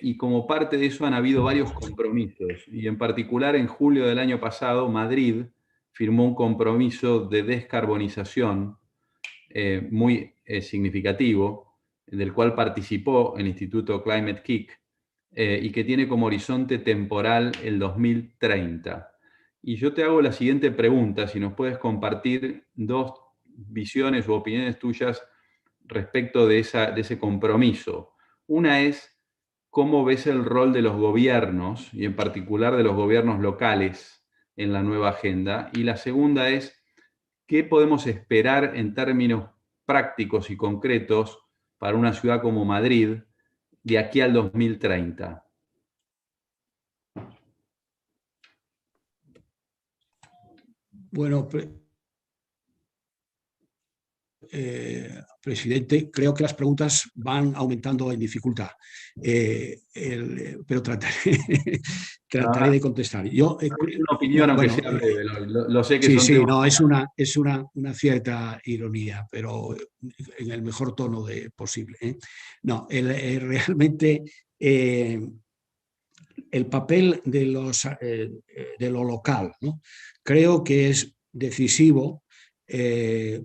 Y como parte de eso han habido varios compromisos. Y en particular en julio del año pasado, Madrid firmó un compromiso de descarbonización muy significativo, del cual participó el Instituto Climate Kick, y que tiene como horizonte temporal el 2030. Y yo te hago la siguiente pregunta, si nos puedes compartir dos visiones u opiniones tuyas respecto de ese compromiso. Una es, ¿cómo ves el rol de los gobiernos, y en particular de los gobiernos locales, en la nueva agenda? Y la segunda es, ¿qué podemos esperar en términos prácticos y concretos para una ciudad como Madrid de aquí al 2030? Bueno, presidente, creo que las preguntas van aumentando en dificultad, pero trataré de contestar. Yo, una opinión, aunque sea breve, lo sé que sí, son sí, temas... no, es una cierta ironía, pero en el mejor tono posible. No, realmente el papel de lo local, ¿no? Creo que es decisivo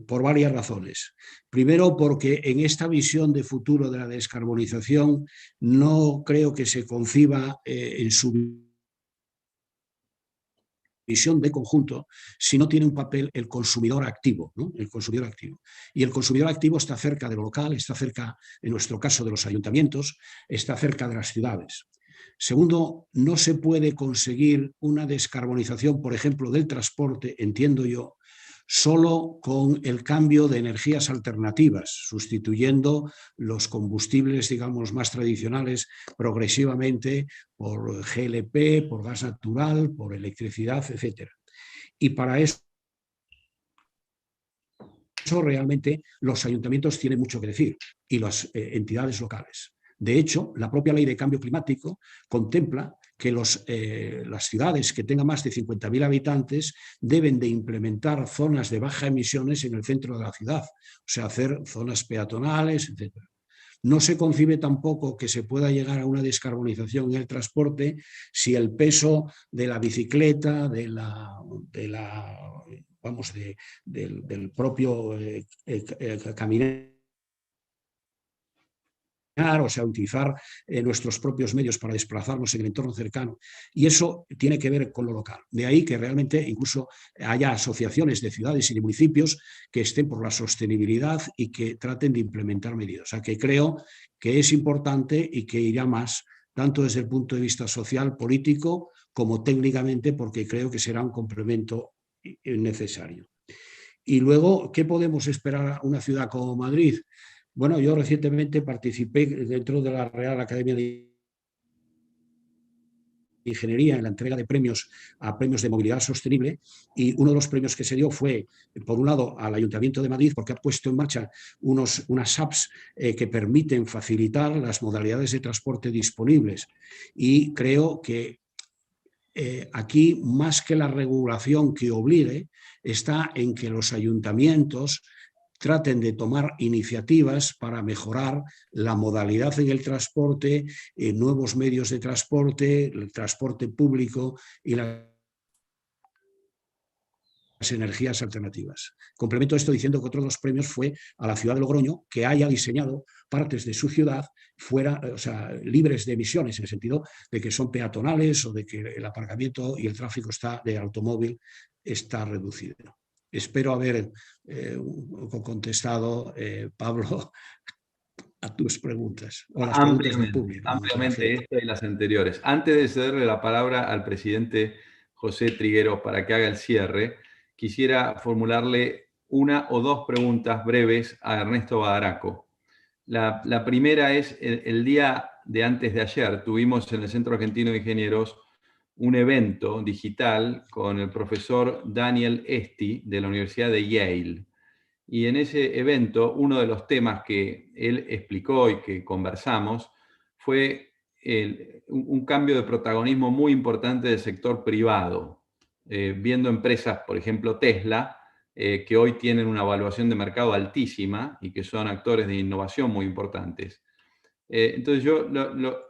por varias razones. Primero, porque en esta visión de futuro de la descarbonización no creo que se conciba en su visión de conjunto si no tiene un papel el consumidor activo, ¿no? El consumidor activo. Y el consumidor activo está cerca de lo local, está cerca, en nuestro caso, de los ayuntamientos, está cerca de las ciudades. Segundo, no se puede conseguir una descarbonización, por ejemplo, del transporte, entiendo yo, solo con el cambio de energías alternativas, sustituyendo los combustibles, digamos, más tradicionales progresivamente por GLP, por gas natural, por electricidad, etc. Y para eso realmente los ayuntamientos tienen mucho que decir y las entidades locales. De hecho, la propia ley de cambio climático contempla que las ciudades que tengan más de 50.000 habitantes deben de implementar zonas de baja emisiones en el centro de la ciudad, o sea, hacer zonas peatonales, etc. No se concibe tampoco que se pueda llegar a una descarbonización en el transporte si el peso de la bicicleta, del propio caminar, o sea, utilizar nuestros propios medios para desplazarnos en el entorno cercano. Y eso tiene que ver con lo local. De ahí que realmente incluso haya asociaciones de ciudades y de municipios que estén por la sostenibilidad y que traten de implementar medidas. O sea, que creo que es importante y que irá más, tanto desde el punto de vista social, político, como técnicamente, porque creo que será un complemento necesario. Y luego, ¿qué podemos esperar a una ciudad como Madrid? Bueno, yo recientemente participé dentro de la Real Academia de Ingeniería en la entrega de premios a premios de movilidad sostenible, y uno de los premios que se dio fue, por un lado, al Ayuntamiento de Madrid, porque ha puesto en marcha unas apps que permiten facilitar las modalidades de transporte disponibles, y creo que aquí, más que la regulación que obligue, está en que los ayuntamientos traten de tomar iniciativas para mejorar la modalidad en el transporte, nuevos medios de transporte, el transporte público y las energías alternativas. Complemento esto diciendo que otro de los premios fue a la ciudad de Logroño, que haya diseñado partes de su ciudad libres de emisiones, en el sentido de que son peatonales o de que el aparcamiento y el tráfico de automóvil está reducido. Espero haber contestado, Pablo, a tus preguntas, o a las preguntas del público. Ampliamente esta y las anteriores. Antes de cederle la palabra al presidente José Trigueros para que haga el cierre, quisiera formularle una o dos preguntas breves a Ernesto Badaraco. La primera es, el día de antes de ayer tuvimos en el Centro Argentino de Ingenieros un evento digital con el profesor Daniel Esti de la Universidad de Yale. Y en ese evento, uno de los temas que él explicó y que conversamos fue un cambio de protagonismo muy importante del sector privado, viendo empresas, por ejemplo Tesla, que hoy tienen una evaluación de mercado altísima y que son actores de innovación muy importantes. Entonces yo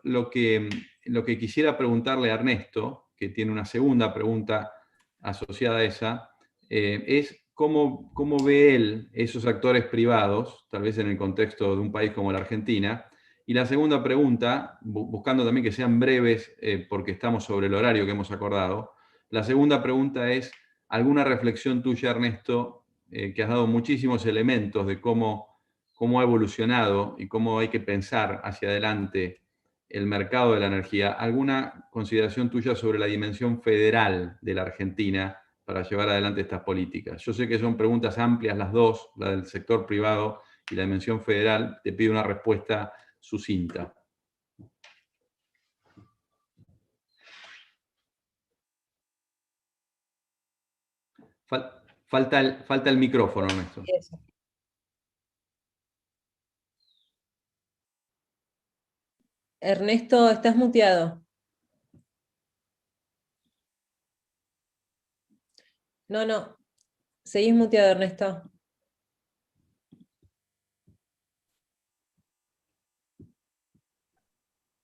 lo que quisiera preguntarle a Ernesto, que tiene una segunda pregunta asociada a esa, es cómo ve él esos actores privados, tal vez en el contexto de un país como la Argentina. Y la segunda pregunta, buscando también que sean breves, porque estamos sobre el horario que hemos acordado, la segunda pregunta es, ¿alguna reflexión tuya, Ernesto, que has dado muchísimos elementos de cómo ha evolucionado y cómo hay que pensar hacia adelante el mercado de la energía? ¿Alguna consideración tuya sobre la dimensión federal de la Argentina para llevar adelante estas políticas? Yo sé que son preguntas amplias las dos, la del sector privado y la dimensión federal. Te pido una respuesta sucinta. Falta el micrófono, Ernesto. Eso. Ernesto, estás muteado. No, seguís muteado, Ernesto.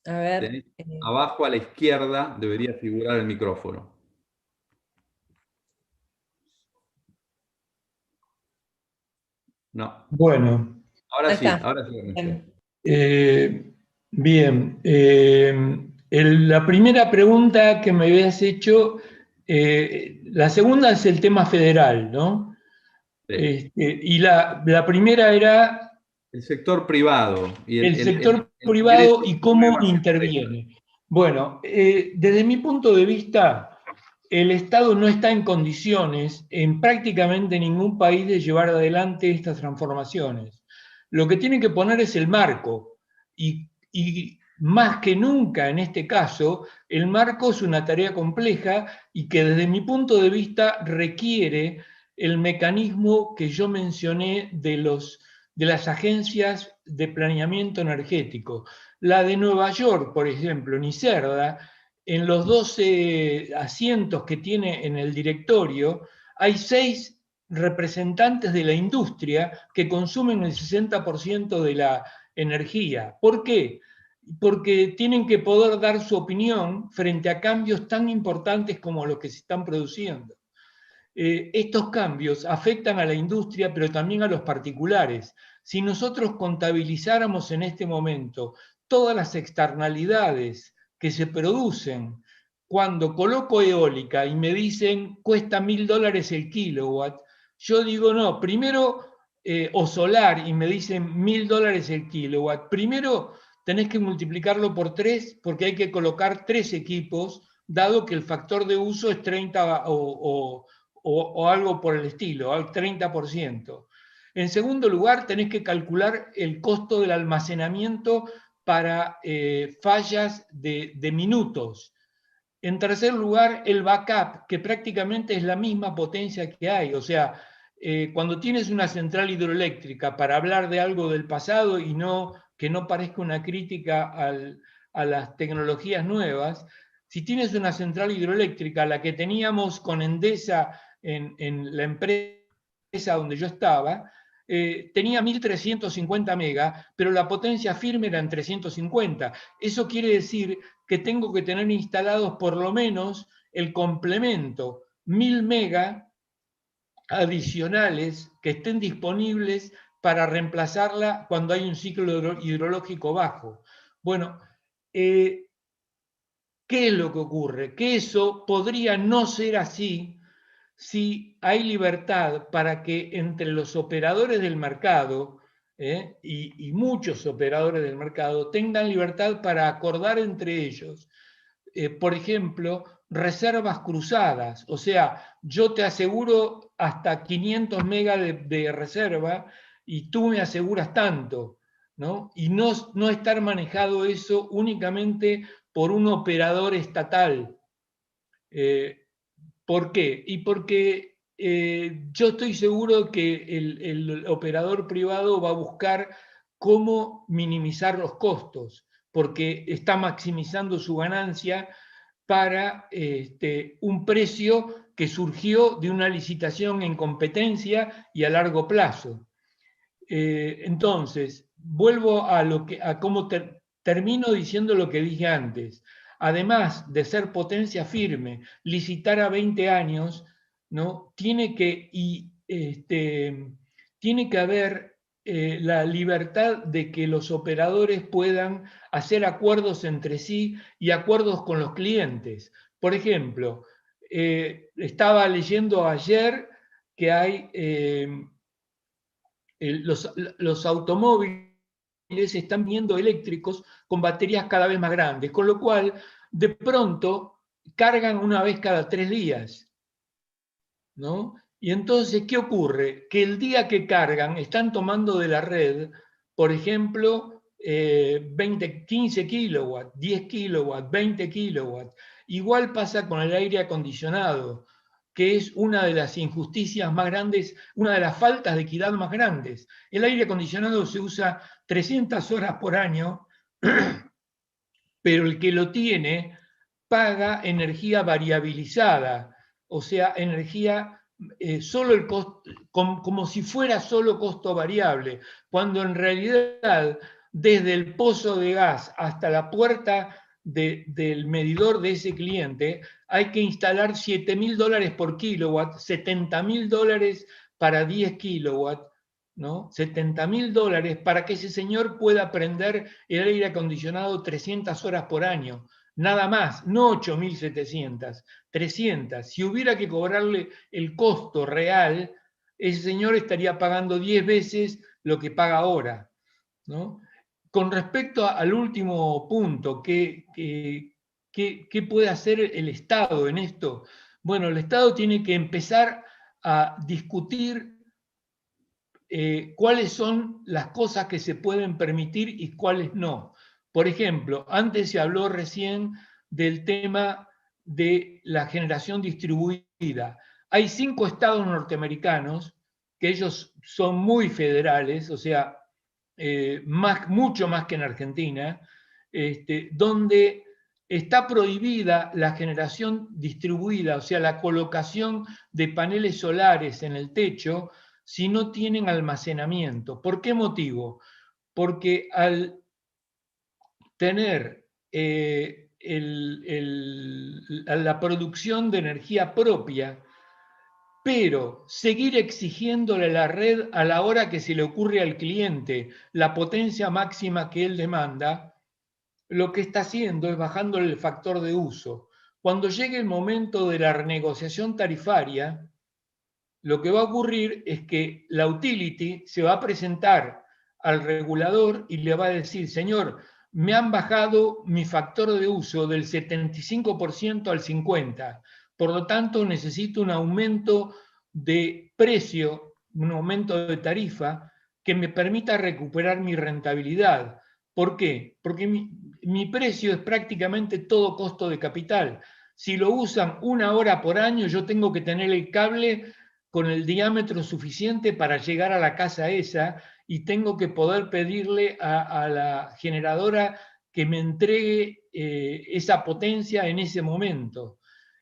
A ver. Abajo a la izquierda debería figurar el micrófono. No. Bueno. Ahora sí, está. ahora sí, Ernesto. Bien. La primera pregunta que me habías hecho, la segunda es el tema federal, ¿no? Sí. Y la primera era el sector privado. Y el sector privado y cómo interviene. Bueno, desde mi punto de vista, el Estado no está en condiciones en prácticamente ningún país de llevar adelante estas transformaciones. Lo que tiene que poner es el marco, y más que nunca en este caso, el marco es una tarea compleja y que desde mi punto de vista requiere el mecanismo que yo mencioné de las agencias de planeamiento energético. La de Nueva York, por ejemplo, NYSERDA, en los 12 asientos que tiene en el directorio, hay 6 representantes de la industria que consumen el 60% de la energía. ¿Por qué? Porque tienen que poder dar su opinión frente a cambios tan importantes como los que se están produciendo. Estos cambios afectan a la industria, pero también a los particulares. Si nosotros contabilizáramos en este momento todas las externalidades que se producen cuando coloco eólica y me dicen cuesta $1000 el kilowatt, yo digo no, primero, o solar y me dicen $1000 el kilowatt, primero tenés que multiplicarlo por 3 porque hay que colocar 3 equipos, dado que el factor de uso es 30 o algo por el estilo, al 30%. En segundo lugar, tenés que calcular el costo del almacenamiento para fallas de minutos. En tercer lugar, el backup, que prácticamente es la misma potencia que hay. O sea, cuando tienes una central hidroeléctrica, para hablar de algo del pasado y que no parezca una crítica a las tecnologías nuevas, si tienes una central hidroeléctrica, la que teníamos con Endesa en la empresa donde yo estaba, tenía 1350 megas, pero la potencia firme era en 350. Eso quiere decir que tengo que tener instalados por lo menos el complemento, 1000 megas adicionales que estén disponibles para reemplazarla cuando hay un ciclo hidrológico bajo. Bueno, ¿qué es lo que ocurre? Que eso podría no ser así si hay libertad para que entre los operadores del mercado, y muchos operadores del mercado, tengan libertad para acordar entre ellos, por ejemplo, reservas cruzadas. O sea, yo te aseguro hasta 500 megas de reserva y tú me aseguras tanto, ¿no? Y no estar manejado eso únicamente por un operador estatal. ¿Por qué? Y porque yo estoy seguro que el operador privado va a buscar cómo minimizar los costos, porque está maximizando su ganancia para un precio que surgió de una licitación en competencia y a largo plazo. Entonces, vuelvo a cómo termino diciendo lo que dije antes. Además de ser potencia firme, licitar a 20 años, ¿no? Tiene que, y tiene que haber la libertad de que los operadores puedan hacer acuerdos entre sí y acuerdos con los clientes. Por ejemplo, estaba leyendo ayer que hay los automóviles están viendo eléctricos con baterías cada vez más grandes, con lo cual de pronto cargan una vez cada 3 días, ¿no? Y entonces, ¿qué ocurre? Que el día que cargan están tomando de la red, por ejemplo, 15 kilowatts, 10 kilowatts, 20 kilowatts. Igual pasa con el aire acondicionado, que es una de las injusticias más grandes, una de las faltas de equidad más grandes. El aire acondicionado se usa 300 horas por año, pero el que lo tiene paga energía variabilizada, o sea, energía solo el costo, como si fuera solo costo variable, cuando en realidad desde el pozo de gas hasta la puerta del medidor de ese cliente hay que instalar $7.000 por kilowatt, $70.000 para 10 kilowatts, ¿no? $70.000 para que ese señor pueda prender el aire acondicionado 300 horas por año. Nada más, no 8.700, 300. Si hubiera que cobrarle el costo real, ese señor estaría pagando 10 veces lo que paga ahora, ¿no? Con respecto al último punto, ¿qué puede hacer el Estado en esto? Bueno, el Estado tiene que empezar a discutir cuáles son las cosas que se pueden permitir y cuáles no. Por ejemplo, antes se habló recién del tema de la generación distribuida. Hay 5 estados norteamericanos, que ellos son muy federales, o sea, mucho más que en Argentina, donde está prohibida la generación distribuida, o sea, la colocación de paneles solares en el techo si no tienen almacenamiento. ¿Por qué motivo? Porque al tener la producción de energía propia, pero seguir exigiéndole a la red a la hora que se le ocurre al cliente la potencia máxima que él demanda, lo que está haciendo es bajándole el factor de uso. Cuando llegue el momento de la renegociación tarifaria, lo que va a ocurrir es que la utility se va a presentar al regulador y le va a decir, señor, me han bajado mi factor de uso del 75% al 50%. Por lo tanto, necesito un aumento de precio, un aumento de tarifa que me permita recuperar mi rentabilidad. ¿Por qué? Porque mi precio es prácticamente todo costo de capital. Si lo usan 1 hora por año, yo tengo que tener el cable con el diámetro suficiente para llegar a la casa esa y tengo que poder pedirle a la generadora que me entregue esa potencia en ese momento.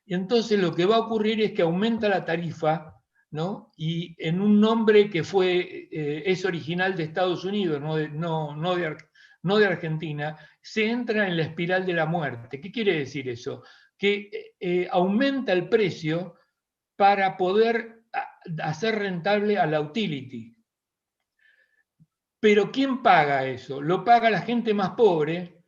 Y entonces lo que va a ocurrir es que aumenta la tarifa, ¿no? Y en un nombre que es original de Estados Unidos, no de Argentina, se entra en la espiral de la muerte. ¿Qué quiere decir eso? Que aumenta el precio para poder hacer rentable a la utility. Pero ¿quién paga eso? Lo paga la gente más pobre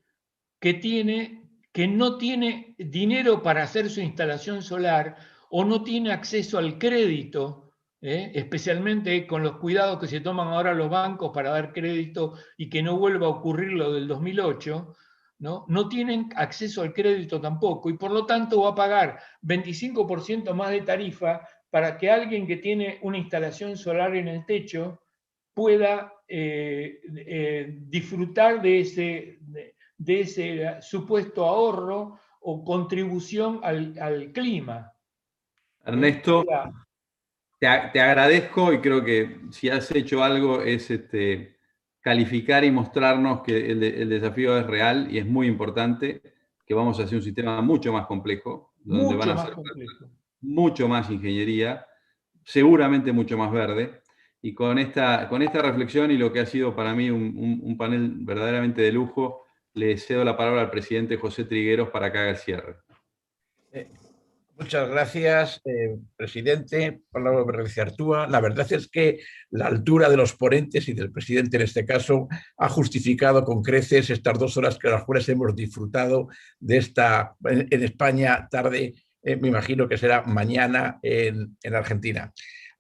que no tiene dinero para hacer su instalación solar o no tiene acceso al crédito, especialmente con los cuidados que se toman ahora los bancos para dar crédito y que no vuelva a ocurrir lo del 2008, no tienen acceso al crédito tampoco y por lo tanto va a pagar 25% más de tarifa para que alguien que tiene una instalación solar en el techo pueda disfrutar de ese supuesto ahorro o contribución al clima. Ernesto, te agradezco y creo que si has hecho algo es calificar y mostrarnos que el desafío es real y es muy importante, que vamos a hacer un sistema mucho más complejo, donde van a hacer mucho más ingeniería, seguramente mucho más verde. Y con esta reflexión y lo que ha sido para mí un panel verdaderamente de lujo, le cedo la palabra al presidente José Trigueros para que haga el cierre. Muchas gracias, presidente Pablo Berrece Artúa. La verdad es que la altura de los ponentes y del presidente en este caso ha justificado con creces estas 2 horas que las cuales hemos disfrutado de esta, en España, tarde, me imagino que será mañana en Argentina.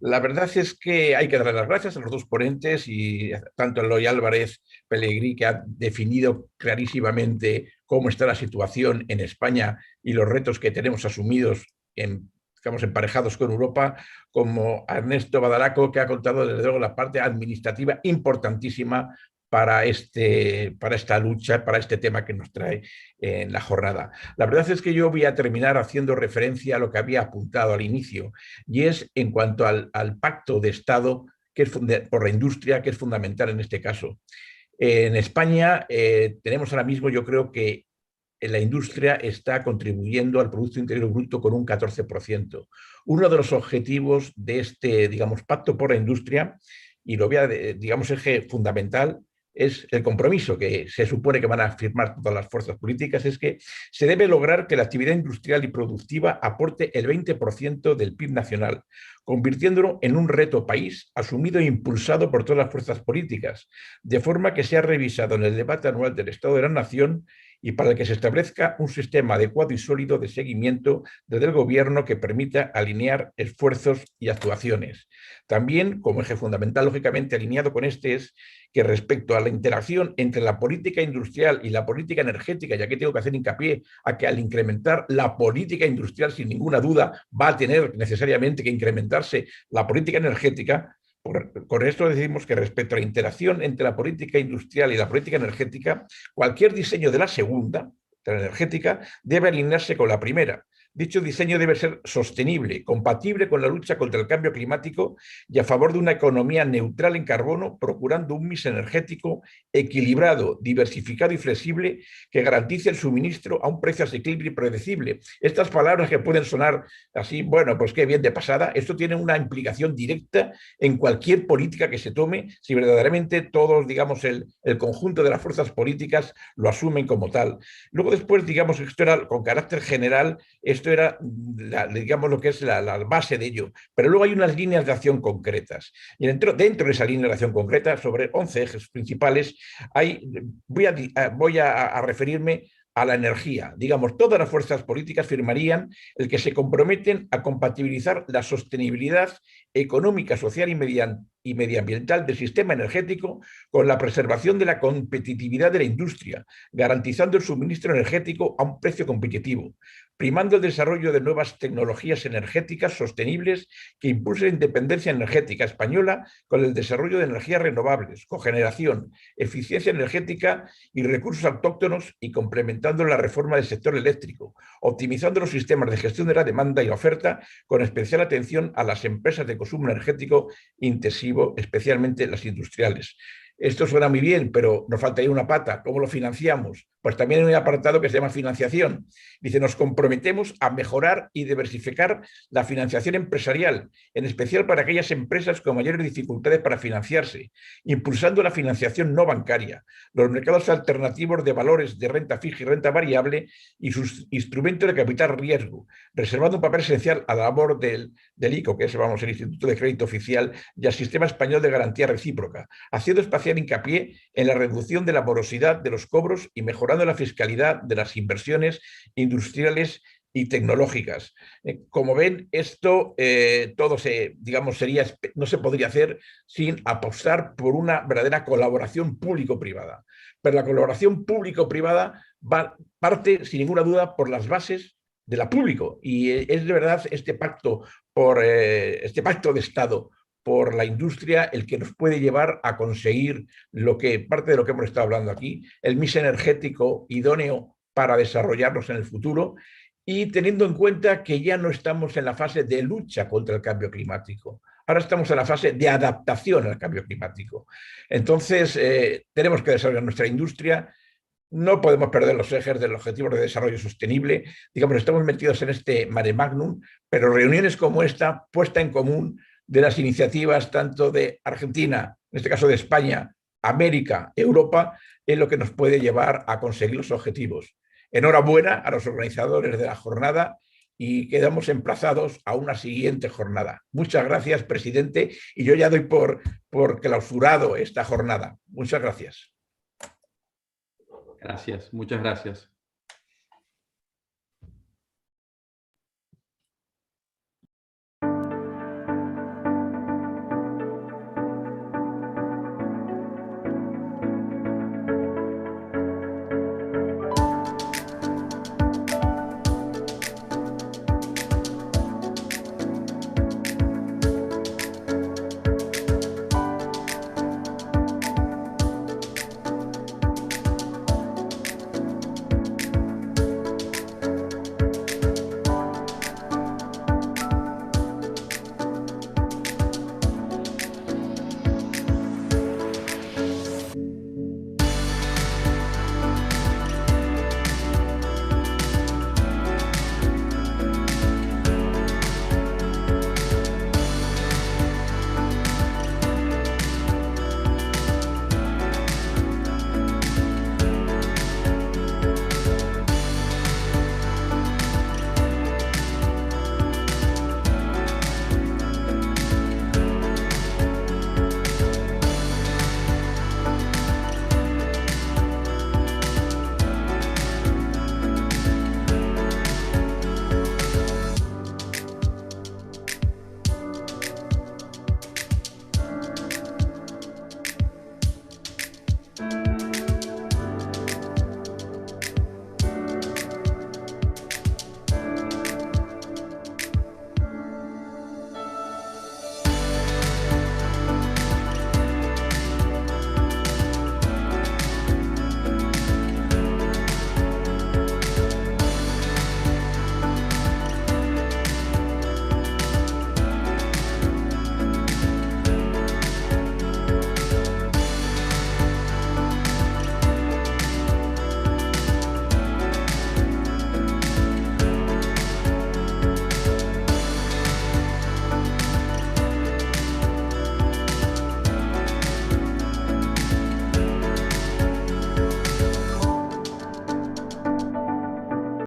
La verdad es que hay que dar las gracias a los 2 ponentes, y tanto Eloy Álvarez Pellegrí, que ha definido clarísimamente cómo está la situación en España y los retos que tenemos asumidos, digamos, emparejados con Europa, como Ernesto Badaraco, que ha contado desde luego la parte administrativa importantísima para esta lucha, para este tema que nos trae en la jornada. La verdad es que yo voy a terminar haciendo referencia a lo que había apuntado al inicio, y es en cuanto al pacto de Estado que es por la industria, que es fundamental en este caso. En España tenemos ahora mismo, yo creo que la industria está contribuyendo al Producto Interior Bruto con un 14%. Uno de los objetivos de este, digamos, pacto por la industria, y lo voy a, digamos, eje fundamental, es el compromiso que se supone que van a firmar todas las fuerzas políticas, es que se debe lograr que la actividad industrial y productiva aporte el 20% del PIB nacional, convirtiéndolo en un reto país asumido e impulsado por todas las fuerzas políticas, de forma que sea revisado en el debate anual del Estado de la Nación y para el que se establezca un sistema adecuado y sólido de seguimiento desde el Gobierno que permita alinear esfuerzos y actuaciones. También, como eje fundamental, lógicamente alineado con este, es que respecto a la interacción entre la política industrial y la política energética, ya que tengo que hacer hincapié a que al incrementar la política industrial, sin ninguna duda, va a tener necesariamente que incrementarse la política energética. Con esto decimos que respecto a la interacción entre la política industrial y la política energética, cualquier diseño de la segunda, de la energética, debe alinearse con la primera. Dicho diseño debe ser sostenible, compatible con la lucha contra el cambio climático y a favor de una economía neutral en carbono, procurando un mix energético equilibrado, diversificado y flexible que garantice el suministro a un precio asequible y predecible. Estas palabras que pueden sonar así, bueno, pues qué bien de pasada, esto tiene una implicación directa en cualquier política que se tome, si verdaderamente todos, digamos, el conjunto de las fuerzas políticas lo asumen como tal. Luego después, digamos, esto era con carácter general, esto era, digamos, lo que es la base de ello. Pero luego hay unas líneas de acción concretas. Y dentro de esa línea de acción concreta, sobre 11 ejes principales, voy a referirme a la energía. Digamos, todas las fuerzas políticas firmarían el que se comprometen a compatibilizar la sostenibilidad económica, social y medioambiental del sistema energético con la preservación de la competitividad de la industria, garantizando el suministro energético a un precio competitivo, primando el desarrollo de nuevas tecnologías energéticas sostenibles que impulsen la independencia energética española con el desarrollo de energías renovables, cogeneración, eficiencia energética y recursos autóctonos, y complementando la reforma del sector eléctrico, optimizando los sistemas de gestión de la demanda y la oferta, con especial atención a las empresas de consumo energético intensivo, especialmente las industriales. Esto suena muy bien, pero nos faltaría una pata. ¿Cómo lo financiamos? Pues también hay un apartado que se llama financiación. Dice, nos comprometemos a mejorar y diversificar la financiación empresarial, en especial para aquellas empresas con mayores dificultades para financiarse, impulsando la financiación no bancaria, los mercados alternativos de valores de renta fija y renta variable y sus instrumentos de capital riesgo, reservando un papel esencial a la labor del ICO, que es, vamos, el Instituto de Crédito Oficial, y al Sistema Español de Garantía Recíproca, haciendo especial hincapié en la reducción de la morosidad de los cobros y mejorando la fiscalidad de las inversiones industriales y tecnológicas. Como ven, esto todo no se podría hacer sin apostar por una verdadera colaboración público-privada. Pero la colaboración público-privada parte, sin ninguna duda, por las bases de la público. Y es de verdad este pacto de Estado por la industria el que nos puede llevar a conseguir parte de lo que hemos estado hablando aquí, el mix energético idóneo para desarrollarnos en el futuro, y teniendo en cuenta que ya no estamos en la fase de lucha contra el cambio climático. Ahora estamos en la fase de adaptación al cambio climático. Entonces, tenemos que desarrollar nuestra industria. No podemos perder los ejes del Objetivo de Desarrollo Sostenible. Digamos, estamos metidos en este mare magnum, pero reuniones como esta, puesta en común de las iniciativas tanto de Argentina, en este caso de España, América, Europa, es lo que nos puede llevar a conseguir los objetivos. Enhorabuena a los organizadores de la jornada. y quedamos emplazados a una siguiente jornada. Muchas gracias, presidente, y yo ya doy por clausurado esta jornada. Muchas gracias. Gracias, muchas gracias.